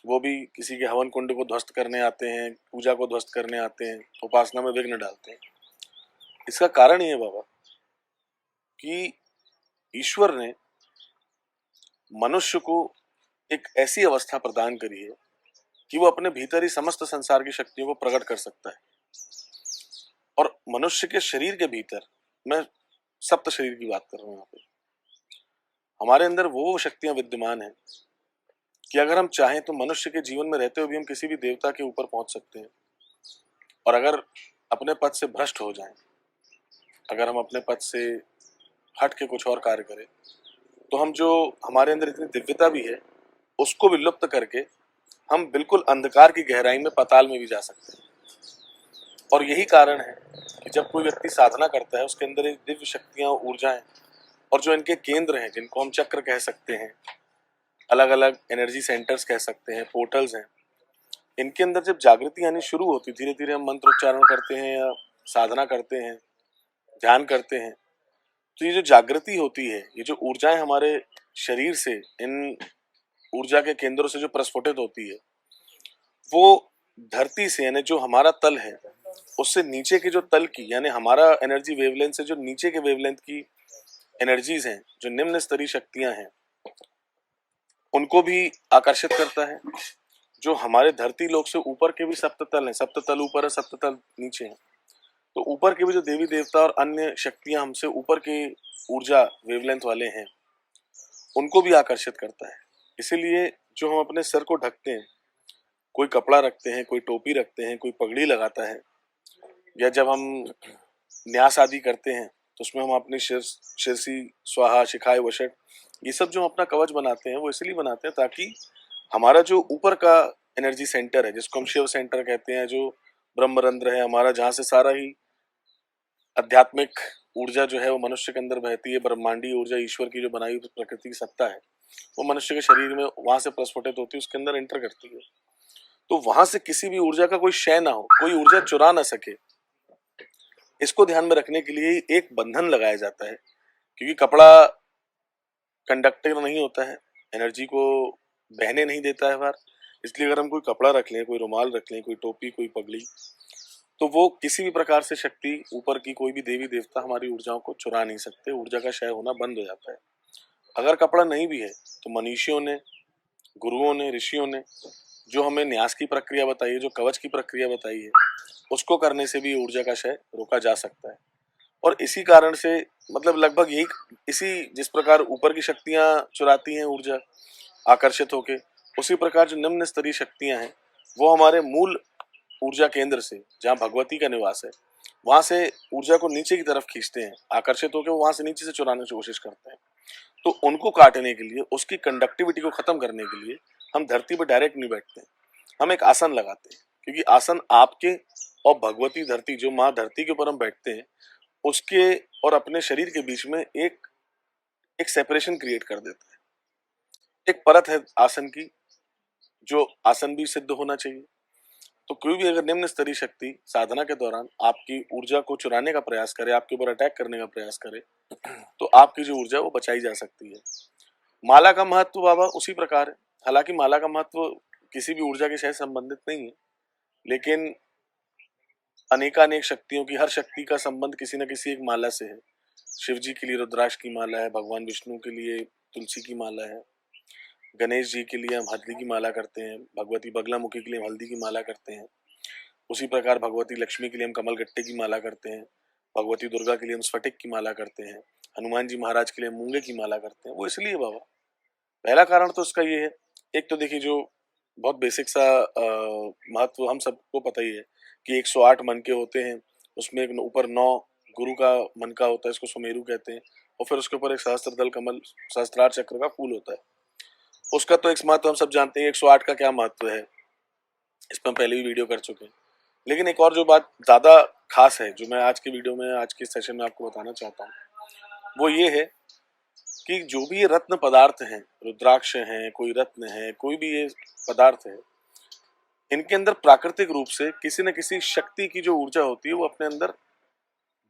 [SPEAKER 2] वो भी किसी के हवन कुंड को ध्वस्त करने आते हैं, पूजा को ध्वस्त करने आते हैं, उपासना में विघ्न डालते हैं। इसका कारण ये है बाबा कि ईश्वर ने मनुष्य को एक ऐसी अवस्था प्रदान करी है कि वो अपने भीतर ही समस्त संसार की शक्तियों को प्रकट कर सकता है। और मनुष्य के शरीर के भीतर, मैं सप्त शरीर की बात कर रहा हूँ यहाँ पे, हमारे अंदर वो शक्तियां विद्यमान हैं कि अगर हम चाहें तो मनुष्य के जीवन में रहते हुए भी हम किसी भी देवता के ऊपर पहुंच सकते हैं। और अगर अपने पद से भ्रष्ट हो जाएं, अगर हम अपने पद से हट के कुछ और कार्य करें, तो हम जो हमारे अंदर इतनी दिव्यता भी है उसको विलुप्त करके हम बिल्कुल अंधकार की गहराई में, पाताल में भी जा सकते हैं। और यही कारण है कि जब कोई व्यक्ति साधना करता है, उसके अंदर एक दिव्य शक्तियां, ऊर्जाएं, और जो इनके केंद्र हैं, जिनको हम चक्र कह सकते हैं, अलग अलग एनर्जी सेंटर्स कह सकते हैं, पोर्टल्स हैं, इनके अंदर जब जागृति आनी शुरू होती, धीरे धीरे हम मंत्र उच्चारण करते हैं या साधना करते हैं, ध्यान करते हैं, तो ये जो जागृति होती है, ये जो ऊर्जाएं हमारे शरीर से, इन ऊर्जा के केंद्रों से जो प्रस्फुटित होती है, वो धरती से, यानी जो हमारा तल है उससे नीचे के जो तल की, यानी हमारा एनर्जी वेवलेंथ से जो नीचे के वेवलेंथ की एनर्जीज हैं, जो निम्न स्तरीय शक्तियां हैं, उनको भी आकर्षित करता है। जो हमारे धरती लोक से ऊपर के भी सप्ततल हैं, सप्ततल ऊपर है, सप्ततल नीचे हैं, तो ऊपर के भी जो देवी देवता और अन्य शक्तियां हमसे ऊपर के ऊर्जा वेवलेंथ वाले हैं, उनको भी आकर्षित करता है। इसीलिए जो हम अपने सर को ढकते हैं, कोई कपड़ा रखते हैं, कोई टोपी रखते हैं, कोई पगड़ी लगाता है, या जब हम न्यास आदि करते हैं उसमें हम अपनी शिरसी, स्वाहा, शिखाए, वशट, ये सब जो हम अपना कवच बनाते हैं वो इसलिए बनाते हैं ताकि हमारा जो ऊपर का एनर्जी सेंटर है, जिसको हम शिव सेंटर कहते हैं, जो ब्रह्मरंध्र है हमारा, जहाँ से सारा ही आध्यात्मिक ऊर्जा जो है वो मनुष्य के अंदर बहती है, ब्रह्मांडीय ऊर्जा, ईश्वर की जो बनाई हुई प्रकृति की सत्ता है वो मनुष्य के शरीर में वहां से प्रस्फुटित होती है, उसके अंदर एंटर करती है। तो वहां से किसी भी ऊर्जा का कोई क्षय ना हो, कोई ऊर्जा चुरा ना सके, इसको ध्यान में रखने के लिए एक बंधन लगाया जाता है। क्योंकि कपड़ा कंडक्टर नहीं होता है, एनर्जी को बहने नहीं देता है बाहर, इसलिए अगर हम कोई कपड़ा रख लें, कोई रुमाल रख लें, कोई टोपी, कोई पगड़ी, तो वो किसी भी प्रकार से शक्ति, ऊपर की कोई भी देवी देवता हमारी ऊर्जाओं को चुरा नहीं सकते, ऊर्जा का क्षय होना बंद हो जाता है। अगर कपड़ा नहीं भी है तो मनीषियों ने, गुरुओं ने, ऋषियों ने जो हमें न्यास की प्रक्रिया बताई है, जो कवच की प्रक्रिया बताई है, उसको करने से भी ऊर्जा का क्षय रोका जा सकता है। और इसी कारण से मतलब लगभग यही, इसी जिस प्रकार ऊपर की शक्तियां चुराती हैं ऊर्जा आकर्षित होके, उसी प्रकार जो निम्न स्तरीय शक्तियां हैं वो हमारे मूल ऊर्जा केंद्र से, जहाँ भगवती का निवास है, वहां से ऊर्जा को नीचे की तरफ खींचते हैं, आकर्षित होकर वो वहां से नीचे से चुराने की कोशिश करते हैं। तो उनको काटने के लिए, उसकी कंडक्टिविटी को खत्म करने के लिए हम धरती पर डायरेक्ट नहीं बैठते हैं, हम एक आसन लगाते हैं। क्योंकि आसन आपके और भगवती धरती, जो माँ धरती के ऊपर हम बैठते हैं, उसके और अपने शरीर के बीच में एक एक सेपरेशन क्रिएट कर देता है, एक परत है आसन की, जो आसन भी सिद्ध होना चाहिए। तो कोई भी अगर निम्न स्तरीय शक्ति साधना के दौरान आपकी ऊर्जा को चुराने का प्रयास करे, आपके ऊपर अटैक करने का प्रयास करे, तो आपकी जो ऊर्जा है वो बचाई जा सकती है। माला का महत्व बाबा उसी प्रकार है। हालांकि माला का महत्व किसी भी ऊर्जा के क्षय से संबंधित नहीं है, लेकिन अनेकानेक शक्तियों की, हर शक्ति का संबंध किसी न किसी एक माला से है। शिव जी के लिए रुद्राक्ष की माला है, भगवान विष्णु के लिए तुलसी की माला है, गणेश जी के लिए हम हल्दी की माला करते हैं, भगवती बगलामुखी के लिए हम हल्दी की माला करते हैं, उसी प्रकार भगवती लक्ष्मी के लिए हम कमलगट्टे की माला करते हैं, भगवती दुर्गा के लिए हम स्फटिक की माला करते हैं, हनुमान जी महाराज के लिए हम मूंगे की माला करते हैं। वो इसलिए बाबा, पहला कारण तो उसका ये है, एक तो देखिए जो बहुत बेसिक सा महत्व हम सबको पता ही है कि 108 मन के होते हैं, उसमें एक ऊपर 9 गुरु का मन का होता है, इसको सुमेरु कहते हैं, और फिर उसके ऊपर एक सहस्त्रदल कमल, सहस्त्रार चक्र का फूल होता है। उसका तो एक महत्व हम सब जानते हैं, 108 का क्या महत्व है, इस पर हम पहले भी वीडियो कर चुके हैं। लेकिन एक और जो बात ज्यादा खास है, जो मैं आज के वीडियो में, आज के सेशन में आपको बताना चाहता हूँ, वो ये है कि जो भी ये रत्न पदार्थ हैं, रुद्राक्ष हैं, कोई रत्न है, कोई भी ये पदार्थ है, इनके अंदर प्राकृतिक रूप से किसी न किसी शक्ति की जो ऊर्जा होती है वो अपने अंदर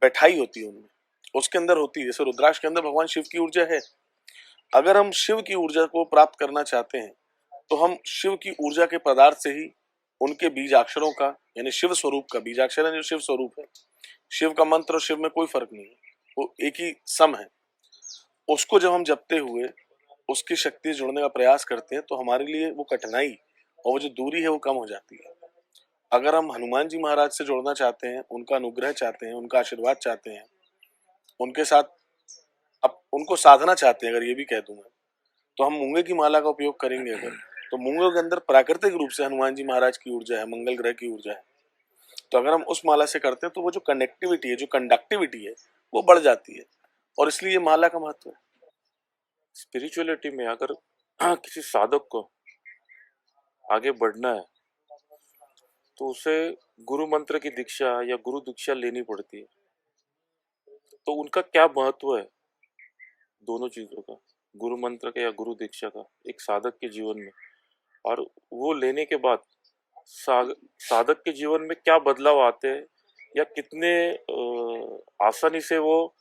[SPEAKER 2] बैठाई होती है, उनमें, उसके अंदर होती है। जैसे रुद्राक्ष के अंदर भगवान शिव की ऊर्जा है। अगर हम शिव की ऊर्जा को प्राप्त करना चाहते हैं तो हम शिव की ऊर्जा के पदार्थ से ही उनके बीजाक्षरों का, यानी शिव स्वरूप का, बीजाक्षर है जो शिव स्वरूप है, शिव का मंत्र और शिव में कोई फर्क नहीं है, वो एक ही सम है, उसको जब हम जपते हुए उसकी शक्ति से जुड़ने का प्रयास करते हैं तो हमारे लिए वो कठिनाई और वो जो दूरी है वो कम हो जाती है। अगर हम हनुमान जी महाराज से जुड़ना चाहते हैं, उनका अनुग्रह चाहते हैं, उनका आशीर्वाद चाहते हैं, उनके साथ अब उनको साधना चाहते हैं, अगर ये भी कह दूं मैं, तो हम मूंगे की माला का उपयोग करेंगे। अगर तो मूंगों के अंदर प्राकृतिक रूप से हनुमान जी महाराज की ऊर्जा है, मंगल ग्रह की ऊर्जा है, तो अगर हम उस माला से करते हैं तो वो जो कनेक्टिविटी है, जो कंडक्टिविटी है, वो बढ़ जाती है, और इसलिए ये माला का महत्व है।
[SPEAKER 1] स्पिरिचुअलिटी में अगर किसी साधक को आगे बढ़ना है तो उसे गुरु मंत्र की दीक्षा या गुरु दीक्षा लेनी पड़ती है, तो उनका क्या महत्व है दोनों चीजों का, गुरु मंत्र का या गुरु दीक्षा का एक साधक के जीवन में, और वो लेने के बाद साधक के जीवन में क्या बदलाव आते हैं, या कितने आसानी से वो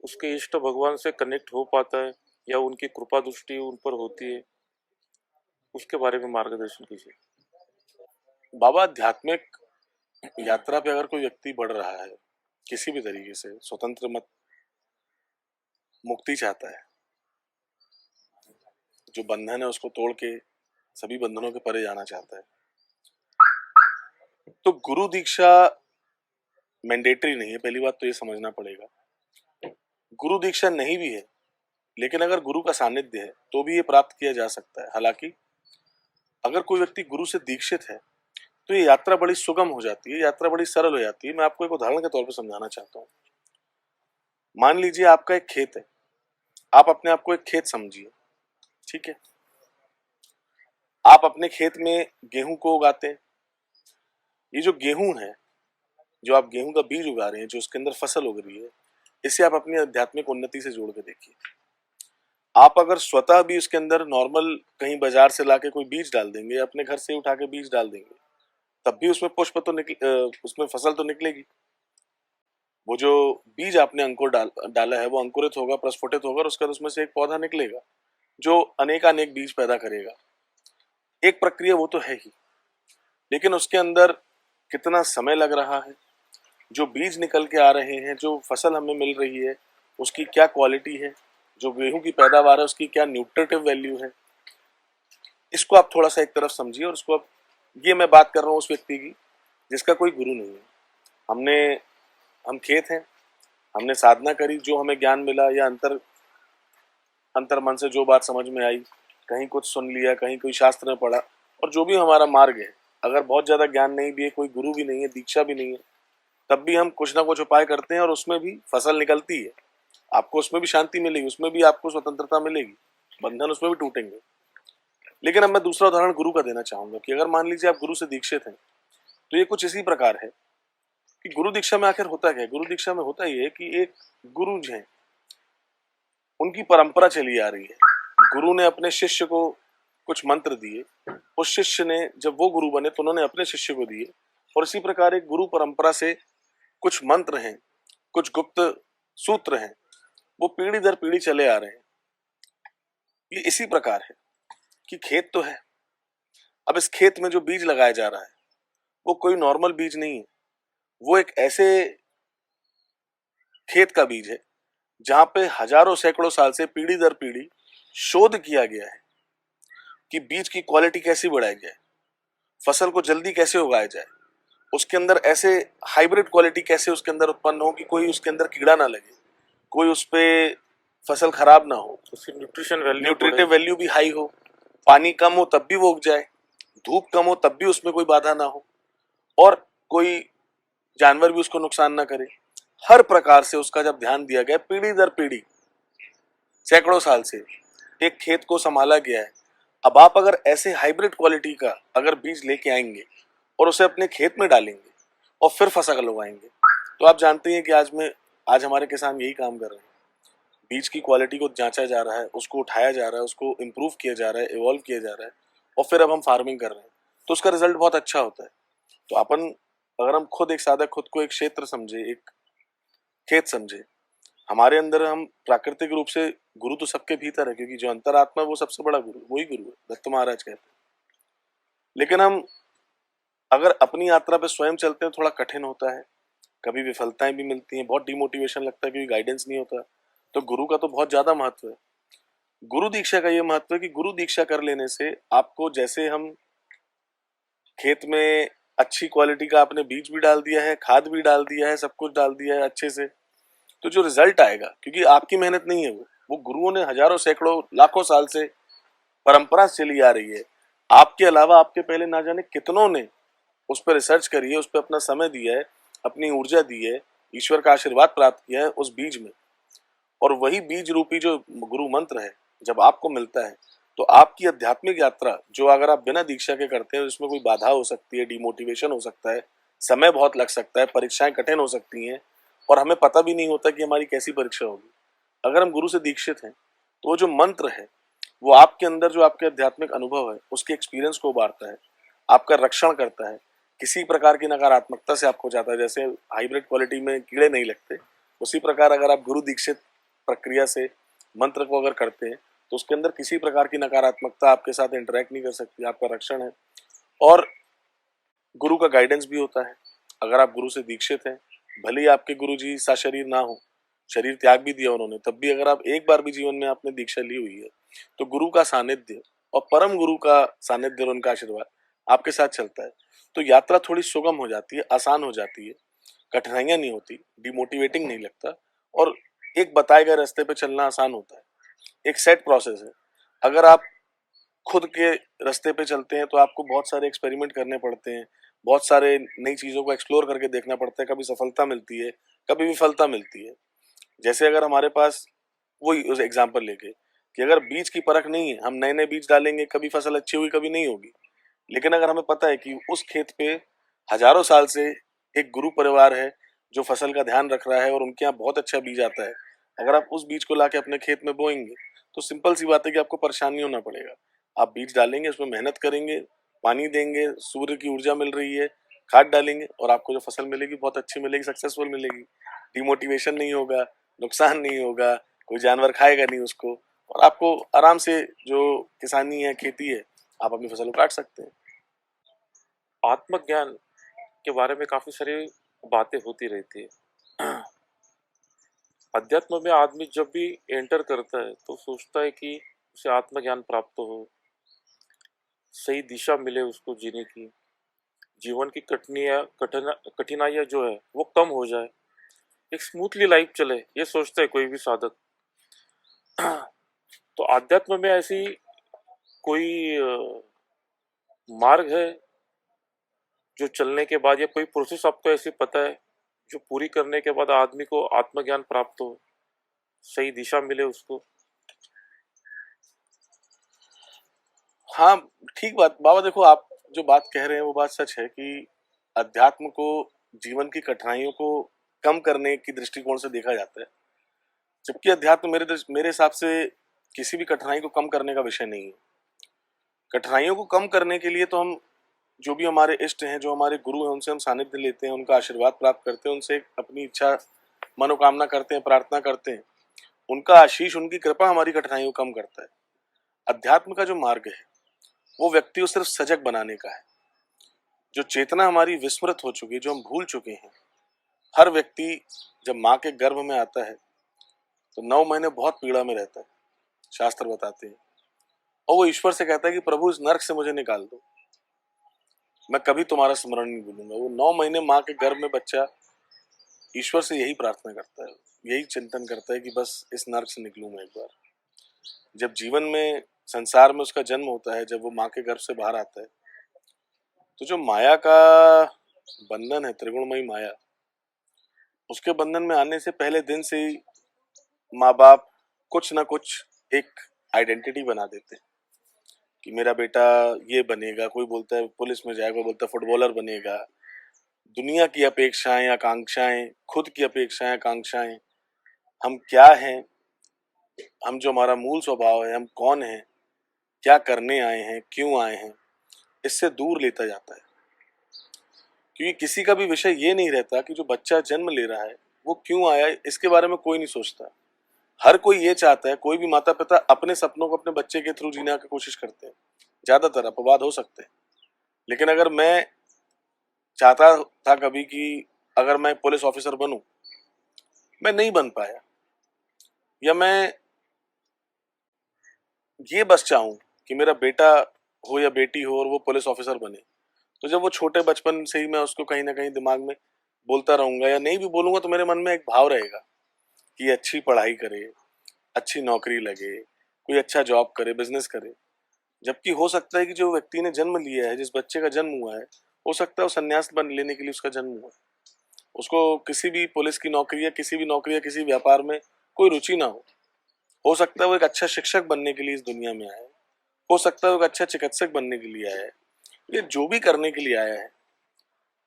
[SPEAKER 1] उसके इष्ट भगवान से कनेक्ट हो पाता है, या उनकी कृपा दृष्टि उन पर होती है, उसके बारे में मार्गदर्शन कीजिए।
[SPEAKER 2] बाबा, आध्यात्मिक यात्रा पे अगर कोई व्यक्ति बढ़ रहा है, किसी भी तरीके से स्वतंत्र मत, मुक्ति चाहता है, जो बंधन है उसको तोड़ के सभी बंधनों के परे जाना चाहता है, तो गुरु दीक्षा मैंडेटरी नहीं है। पहली बात तो ये समझना पड़ेगा। गुरु दीक्षा नहीं भी है, लेकिन अगर गुरु का सानिध्य है तो भी ये प्राप्त किया जा सकता है। हालांकि अगर कोई व्यक्ति गुरु से दीक्षित है तो ये यात्रा बड़ी सुगम हो जाती है, यात्रा बड़ी सरल हो जाती है। मैं आपको एक उदाहरण के तौर पर समझाना चाहता हूँ। मान लीजिए आपका एक खेत है, आप अपने आप को एक खेत समझिए, ठीक है। आप अपने खेत में गेहूं को उगाते हैं। ये जो गेहूं है, जो आप गेहूं का बीज उगा रहे हैं, जो उसके अंदर फसल उग रही है, इसे आप अपनी आध्यात्मिक उन्नति से जोड़ के देखिए। आप अगर स्वतः भी उसके अंदर नॉर्मल कहीं बाजार से लाके कोई बीज डाल देंगे, अपने घर से उठा के बीज डाल देंगे, तब भी उसमें पुष्प तो उसमें फसल तो निकलेगी। वो जो बीज आपने अंकुर डाला है वो अंकुरित होगा, प्रस्फुटित होगा और उसके बाद उसमें से एक पौधा निकलेगा जो अनेकानेक बीज पैदा करेगा। एक प्रक्रिया वो तो है ही, लेकिन उसके अंदर कितना समय लग रहा है, जो बीज निकल के आ रहे हैं, जो फसल हमें मिल रही है, उसकी क्या क्वालिटी है, जो गेहूं की पैदावार है उसकी क्या न्यूट्रिटिव वैल्यू है, इसको आप थोड़ा सा एक तरफ समझिए। और उसको आप, ये मैं बात कर रहा हूँ उस व्यक्ति की जिसका कोई गुरु नहीं है। हम खेत हैं, हमने साधना करी, जो हमें ज्ञान मिला या अंतर मन से जो बात समझ में आई, कहीं कुछ सुन लिया, कहीं कोई शास्त्र में पढ़ा, और जो भी हमारा मार्ग है, अगर बहुत ज्यादा ज्ञान नहीं भी है, कोई गुरु भी नहीं है, दीक्षा भी नहीं है, तब भी हम कुछ ना कुछ उपाय करते हैं और उसमें भी फसल निकलती है। आपको उसमें भी शांति मिलेगी, उसमें भी आपको स्वतंत्रता मिलेगी, बंधन उसमें भी टूटेंगे। लेकिन अब मैं दूसरा उदाहरण गुरु का देना चाहूंगा कि अगर मान लीजिए आप गुरु से दीक्षित हैं, तो ये कुछ इसी प्रकार है कि गुरु दीक्षा में आखिर होता क्या है। गुरु दीक्षा में होता ये है कि एक गुरु जी हैं, उनकी परंपरा चली आ रही है। गुरु ने अपने शिष्य को कुछ मंत्र दिए, उस शिष्य ने, जब वो गुरु बने तो उन्होंने अपने शिष्य को दिए, और इसी प्रकार एक गुरु परंपरा से कुछ मंत्र हैं, कुछ गुप्त सूत्र हैं, वो पीढ़ी दर पीढ़ी चले आ रहे हैं। ये इसी प्रकार है कि खेत तो है, अब इस खेत में जो बीज लगाया जा रहा है वो कोई नॉर्मल बीज नहीं है, वो एक ऐसे खेत का बीज है जहां पे हजारों सैकड़ों साल से पीढ़ी दर पीढ़ी शोध किया गया है कि बीज की क्वालिटी कैसे बढ़ाई जाए, फसल को जल्दी कैसे उगाया जाए, उसके अंदर ऐसे हाइब्रिड क्वालिटी कैसे उसके अंदर उत्पन्न हो कि कोई उसके अंदर कीड़ा ना लगे, कोई उस पे फसल खराब ना हो,
[SPEAKER 1] उसकी न्यूट्रिटिव
[SPEAKER 2] न्यूट्रिटिव वैल्यू भी हाई हो, पानी कम हो तब भी वो उग जाए, धूप कम हो तब भी उसमें कोई बाधा ना हो, और कोई जानवर भी उसको नुकसान ना करे। हर प्रकार से उसका जब ध्यान दिया गया, पीढ़ी दर पीढ़ी सैकड़ों साल से एक खेत को संभाला गया है। अब आप अगर ऐसे हाइब्रिड क्वालिटी का अगर बीज लेके आएंगे और उसे अपने खेत में डालेंगे और फिर फसल उगाएंगे, तो आप जानते हैं कि आज हमारे किसान यही काम कर रहे हैं। बीज की क्वालिटी को जांचा जा रहा है, उसको उठाया जा रहा है, उसको इम्प्रूव किया जा रहा है, इवॉल्व किया जा रहा है, और फिर अब हम फार्मिंग कर रहे हैं, तो उसका रिजल्ट बहुत अच्छा होता है। तो अगर हम खुद एक साधक खुद को एक क्षेत्र समझे, एक खेत समझे, हमारे अंदर हम प्राकृतिक रूप से, गुरु तो सबके भीतर है, क्योंकि जो अंतरात्मा है वो सबसे बड़ा गुरु, वही गुरु है, दत्त महाराज कहते हैं। लेकिन हम अगर अपनी यात्रा पे स्वयं चलते हैं, थोड़ा कठिन होता है, कभी विफलताएं भी मिलती हैं, बहुत डिमोटिवेशन लगता है क्योंकि गाइडेंस नहीं होता। तो गुरु का तो बहुत ज्यादा महत्व है। गुरु दीक्षा का ये महत्व है कि गुरु दीक्षा कर लेने से आपको, जैसे हम खेत में अच्छी क्वालिटी का आपने बीज भी डाल दिया है, खाद भी डाल दिया है, सब कुछ डाल दिया है अच्छे से, तो जो रिजल्ट आएगा, क्योंकि आपकी मेहनत नहीं है, वो गुरुओं ने हजारों सैकड़ों लाखों साल से परंपरा चली आ रही है। आपके अलावा आपके पहले ना जाने कितनों ने उस पर रिसर्च करी है, उस पर अपना समय दिया है, अपनी ऊर्जा दी है, ईश्वर का आशीर्वाद प्राप्त किया है उस बीज में। और वही बीज रूपी जो गुरु मंत्र है जब आपको मिलता है, तो आपकी आध्यात्मिक यात्रा, जो अगर आप बिना दीक्षा के करते हैं, उसमें कोई बाधा हो सकती है, डिमोटिवेशन हो सकता है, समय बहुत लग सकता है, परीक्षाएं कठिन हो सकती हैं, और हमें पता भी नहीं होता कि हमारी कैसी परीक्षा होगी। अगर हम गुरु से दीक्षित हैं, तो वो जो मंत्र है वो आपके अंदर, जो आपके आध्यात्मिक अनुभव है, उसके एक्सपीरियंस को उभारता है, आपका रक्षण करता है, किसी प्रकार की नकारात्मकता से आपको जाता है। जैसे हाइब्रिड क्वालिटी में कीड़े नहीं लगते, उसी प्रकार अगर आप गुरु दीक्षित प्रक्रिया से मंत्र को अगर करते हैं, तो उसके अंदर किसी प्रकार की नकारात्मकता आपके साथ इंटरेक्ट नहीं कर सकती, आपका रक्षण है। और गुरु का गाइडेंस भी होता है। अगर आप गुरु से दीक्षित हैं, भले ही आपके गुरु जी सशरीर ना हो, शरीर त्याग भी दिया उन्होंने, तब भी अगर आप एक बार भी जीवन में आपने दीक्षा ली हुई है, तो गुरु का सानिध्य और परम गुरु का सानिध्य और उनका आशीर्वाद आपके साथ चलता है, तो यात्रा थोड़ी सुगम हो जाती है, आसान हो जाती है, कठिनाइयां नहीं होती, डिमोटिवेटिंग नहीं लगता, और एक बताए गए रास्ते पे चलना आसान होता है। एक सेट प्रोसेस है। अगर आप खुद के रास्ते पे चलते हैं तो आपको बहुत सारे एक्सपेरिमेंट करने पड़ते हैं, बहुत सारे नई चीजों को एक्सप्लोर करके देखना पड़ता है, कभी सफलता मिलती है, कभी विफलता मिलती है। जैसे अगर हमारे पास वही उस एग्जाम्पल लेके कि अगर बीज की परख नहीं है, हम नए नए बीज डालेंगे, कभी फसल अच्छी हुई कभी नहीं होगी। लेकिन अगर हमें पता है कि उस खेत पे हजारों साल से एक गुरु परिवार है जो फसल का ध्यान रख रहा है और उनके यहाँ बहुत अच्छा बीज आता है, अगर आप उस बीज को लाके अपने खेत में बोएंगे तो सिंपल सी बात है कि आपको परेशान नहीं होना पड़ेगा। आप बीज डालेंगे, उसमें मेहनत करेंगे, पानी देंगे, सूर्य की ऊर्जा मिल रही है, खाद डालेंगे और आपको जो फसल मिलेगी बहुत अच्छी मिलेगी, सक्सेसफुल मिलेगी। डिमोटिवेशन नहीं होगा, नुकसान नहीं होगा, कोई जानवर खाएगा नहीं उसको, और आपको आराम से जो किसानी है, खेती है, आप अपनी फसल को काट सकते हैं।
[SPEAKER 1] आत्मज्ञान के बारे में काफी सारी बातें होती रहती है। अध्यात्म में आदमी जब भी एंटर करता है तो सोचता है कि उसे आत्मज्ञान प्राप्त हो, सही दिशा मिले उसको जीने की, जीवन की कठिनाइयां जो है वो कम हो जाए, एक स्मूथली लाइफ चले, ये सोचता है कोई भी साधक। तो आध्यात्म में ऐसी कोई मार्ग है जो चलने के बाद, या कोई प्रोसेस आपको ऐसी पता है जो पूरी करने के बाद आदमी को आत्मज्ञान प्राप्त हो, सही दिशा मिले उसको?
[SPEAKER 2] हाँ, ठीक बात बाबा। देखो, आप जो बात कह रहे हैं वो बात सच है कि अध्यात्म को जीवन की कठिनाइयों को कम करने की दृष्टिकोण से देखा जाता है, जबकि अध्यात्म मेरे हिसाब से किसी भी कठिनाई को कम करने का विषय नहीं है। कठिनाइयों को कम करने के लिए तो हम जो भी हमारे इष्ट हैं, जो हमारे गुरु हैं, उनसे हम सानिध्य लेते हैं, उनका आशीर्वाद प्राप्त करते हैं, उनसे अपनी इच्छा मनोकामना करते हैं, प्रार्थना करते हैं। उनका आशीष, उनकी कृपा हमारी कठिनाइयों को कम करता है। अध्यात्म का जो मार्ग है वो व्यक्ति को सिर्फ सजग बनाने का है। जो चेतना हमारी विस्मृत हो चुकी है, जो हम भूल चुके हैं। हर व्यक्ति जब माँ के गर्भ में आता है तो 9 महीने बहुत पीड़ा में रहता है, शास्त्र बताते हैं, और वो ईश्वर से कहता है कि प्रभु इस नरक से मुझे निकाल दो, मैं कभी तुम्हारा स्मरण नहीं भूलूंगा। वो 9 महीने माँ के गर्भ में बच्चा ईश्वर से यही प्रार्थना करता है, यही चिंतन करता है कि बस इस नरक से निकलूं मैं एक बार। जब जीवन में, संसार में उसका जन्म होता है, जब वो माँ के गर्भ से बाहर आता है, तो जो माया का बंधन है, त्रिगुणमयी माया, उसके बंधन में आने से पहले दिन से ही माँ बाप कुछ ना कुछ एक आइडेंटिटी बना देते हैं कि मेरा बेटा ये बनेगा। कोई बोलता है पुलिस में जाएगा, कोई बोलता है फुटबॉलर बनेगा। दुनिया की अपेक्षाएं, आकांक्षाएं, खुद की अपेक्षाएं, आकांक्षाएं, हम क्या हैं, हम जो हमारा मूल स्वभाव है, हम कौन हैं, क्या करने आए हैं, क्यों आए हैं, इससे दूर लेता जाता है। क्योंकि किसी का भी विषय ये नहीं रहता कि जो बच्चा जन्म ले रहा है वो क्यों आया है, इसके बारे में कोई नहीं सोचता। हर कोई ये चाहता है, कोई भी माता पिता अपने सपनों को अपने बच्चे के थ्रू जीने की कोशिश करते हैं। ज्यादातर अपवाद हो सकते हैं, लेकिन अगर मैं चाहता था कभी कि अगर मैं पुलिस ऑफिसर बनूं, मैं नहीं बन पाया, या मैं ये बस चाहूं कि मेरा बेटा हो या बेटी हो और वो पुलिस ऑफिसर बने, तो जब वो छोटे बचपन से ही मैं उसको कहीं ना कहीं दिमाग में बोलता रहूंगा, या नहीं भी बोलूंगा तो मेरे मन में एक भाव रहेगा कि अच्छी पढ़ाई करे, अच्छी नौकरी लगे, कोई अच्छा जॉब करे, बिजनेस करे। जबकि हो सकता है कि जो व्यक्ति ने जन्म लिया है, जिस बच्चे का जन्म हुआ है, हो सकता है वो संन्यास बन लेने के लिए उसका जन्म हुआ है, उसको किसी भी पुलिस की नौकरी या किसी भी नौकरी या किसी व्यापार में कोई रुचि ना हो सकता है वो एक अच्छा शिक्षक बनने के लिए इस दुनिया में आया है, हो सकता है वो एक अच्छा चिकित्सक बनने के लिए आया है, ये जो भी करने के लिए आया है।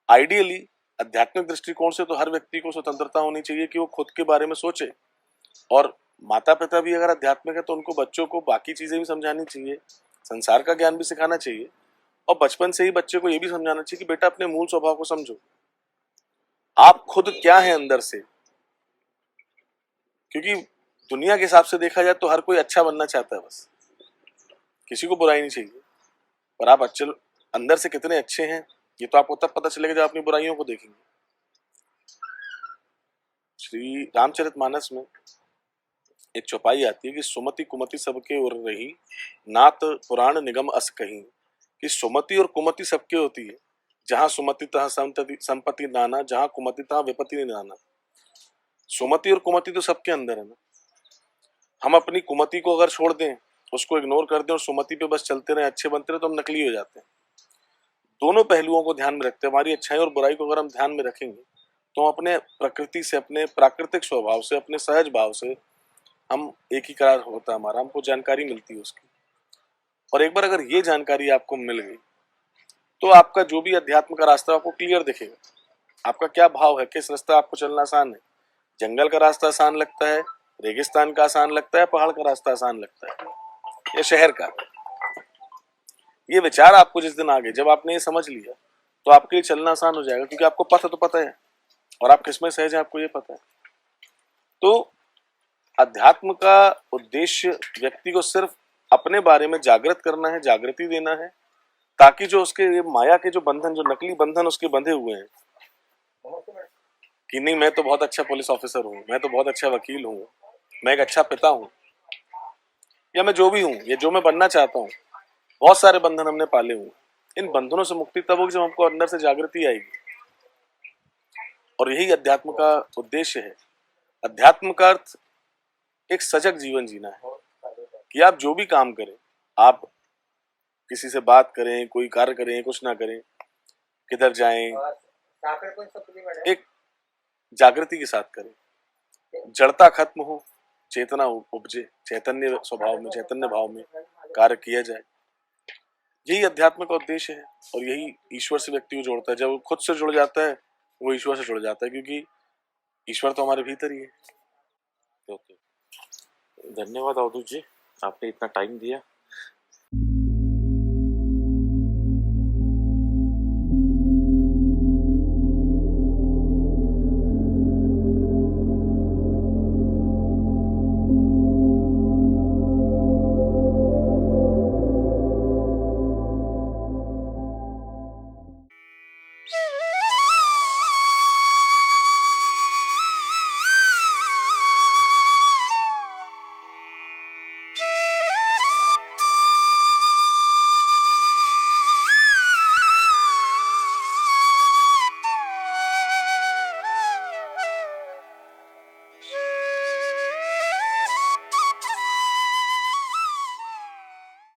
[SPEAKER 2] आइडियली आध्यात्मिक दृष्टिकोण से तो हर व्यक्ति को स्वतंत्रता होनी चाहिए कि वो खुद के बारे में सोचे, और माता पिता भी अगर आध्यात्मिक है तो उनको बच्चों को बाकी चीजें भी समझानी चाहिए, संसार का ज्ञान भी सिखाना चाहिए, और बचपन से ही बच्चे को ये भी समझाना चाहिए कि बेटा अपने मूल स्वभाव को समझो, आप खुद क्या है अंदर से। क्योंकि दुनिया के हिसाब से देखा जाए तो हर कोई अच्छा बनना चाहता है, बस किसी को बुराई नहीं चाहिए, पर आप अच्छे अंदर से कितने अच्छे हैं ये तो आपको तब पता चलेगा जब अपनी बुराइयों को देखेंगे। श्री रामचरितमानस में एक चौपाई आती है कि सुमति कुमति सबके उर रही, नात पुराण निगम अस कहीं। कि सुमति और कुमति सबके होती है, जहां सुमति तहाँ संपत्ति नाना, जहां कुमति तहाँ विपत्ति नाना। सुमति और कुमति तो सबके अंदर है ना। हम अपनी कुमति को अगर छोड़ दें, उसको इग्नोर कर दें और सुमति पे बस चलते रहे, अच्छे बनते रहे, तो हम नकली हो जाते हैं। दोनों पहलुओं को ध्यान में रखते हैं, हमारी अच्छाई और बुराई को अगर हम ध्यान में रखेंगे तो अपने प्रकृति से, अपने प्राकृतिक स्वभाव से, अपने सहज भाव से हम एकीकरण होता है हमारा, हमको जानकारी मिलती है उसकी। और एक बार अगर ये जानकारी आपको मिल गई तो आपका जो भी अध्यात्म का रास्ता आपको क्लियर दिखेगा। आपका क्या भाव है, किस रास्ता आपको चलना आसान है, जंगल का रास्ता आसान लगता है, रेगिस्तान का आसान लगता है, पहाड़ का रास्ता आसान लगता है या शहर का। ये विचार आपको जिस दिन आ गए, जब आपने ये समझ लिया, तो आपके लिए चलना आसान हो जाएगा, क्योंकि आपको पता तो पता है और आप किसमें सहज हैं आपको ये पता है। तो अध्यात्म का उद्देश्य व्यक्ति को सिर्फ अपने बारे में जागृत करना है, जागृति देना है, ताकि जो उसके माया के जो बंधन, जो नकली बंधन उसके बंधे हुए हैं कि नहीं मैं तो बहुत अच्छा पुलिस ऑफिसर हूँ, मैं तो बहुत अच्छा वकील हूँ, मैं एक अच्छा पिता हूँ, या मैं जो भी हूँ, या जो मैं बनना चाहता हूँ, बहुत सारे बंधन हमने पाले हुए। इन बंधनों से मुक्ति तब होगी जब हमको अंदर से जागृति आएगी। और यही अध्यात्म का उद्देश्य है। अध्यात्म का अर्थ एक सजग जीवन जीना है कि आप जो भी काम करें, आप किसी से बात करें, कोई कार्य करें, कुछ ना करें, किधर जाएं, एक जागृति के साथ करें, जड़ता खत्म हो, चेतना उपजे, चैतन्य स्वभाव में, चैतन्य भाव में कार्य किया जाए। यही अध्यात्म का उद्देश्य है और यही ईश्वर से व्यक्ति को जोड़ता है। जब वो खुद से जुड़ जाता है वो ईश्वर से जुड़ जाता है, क्योंकि ईश्वर तो हमारे भीतर ही है।
[SPEAKER 1] ओके, धन्यवाद अवधूत जी, आपने इतना टाइम दिया।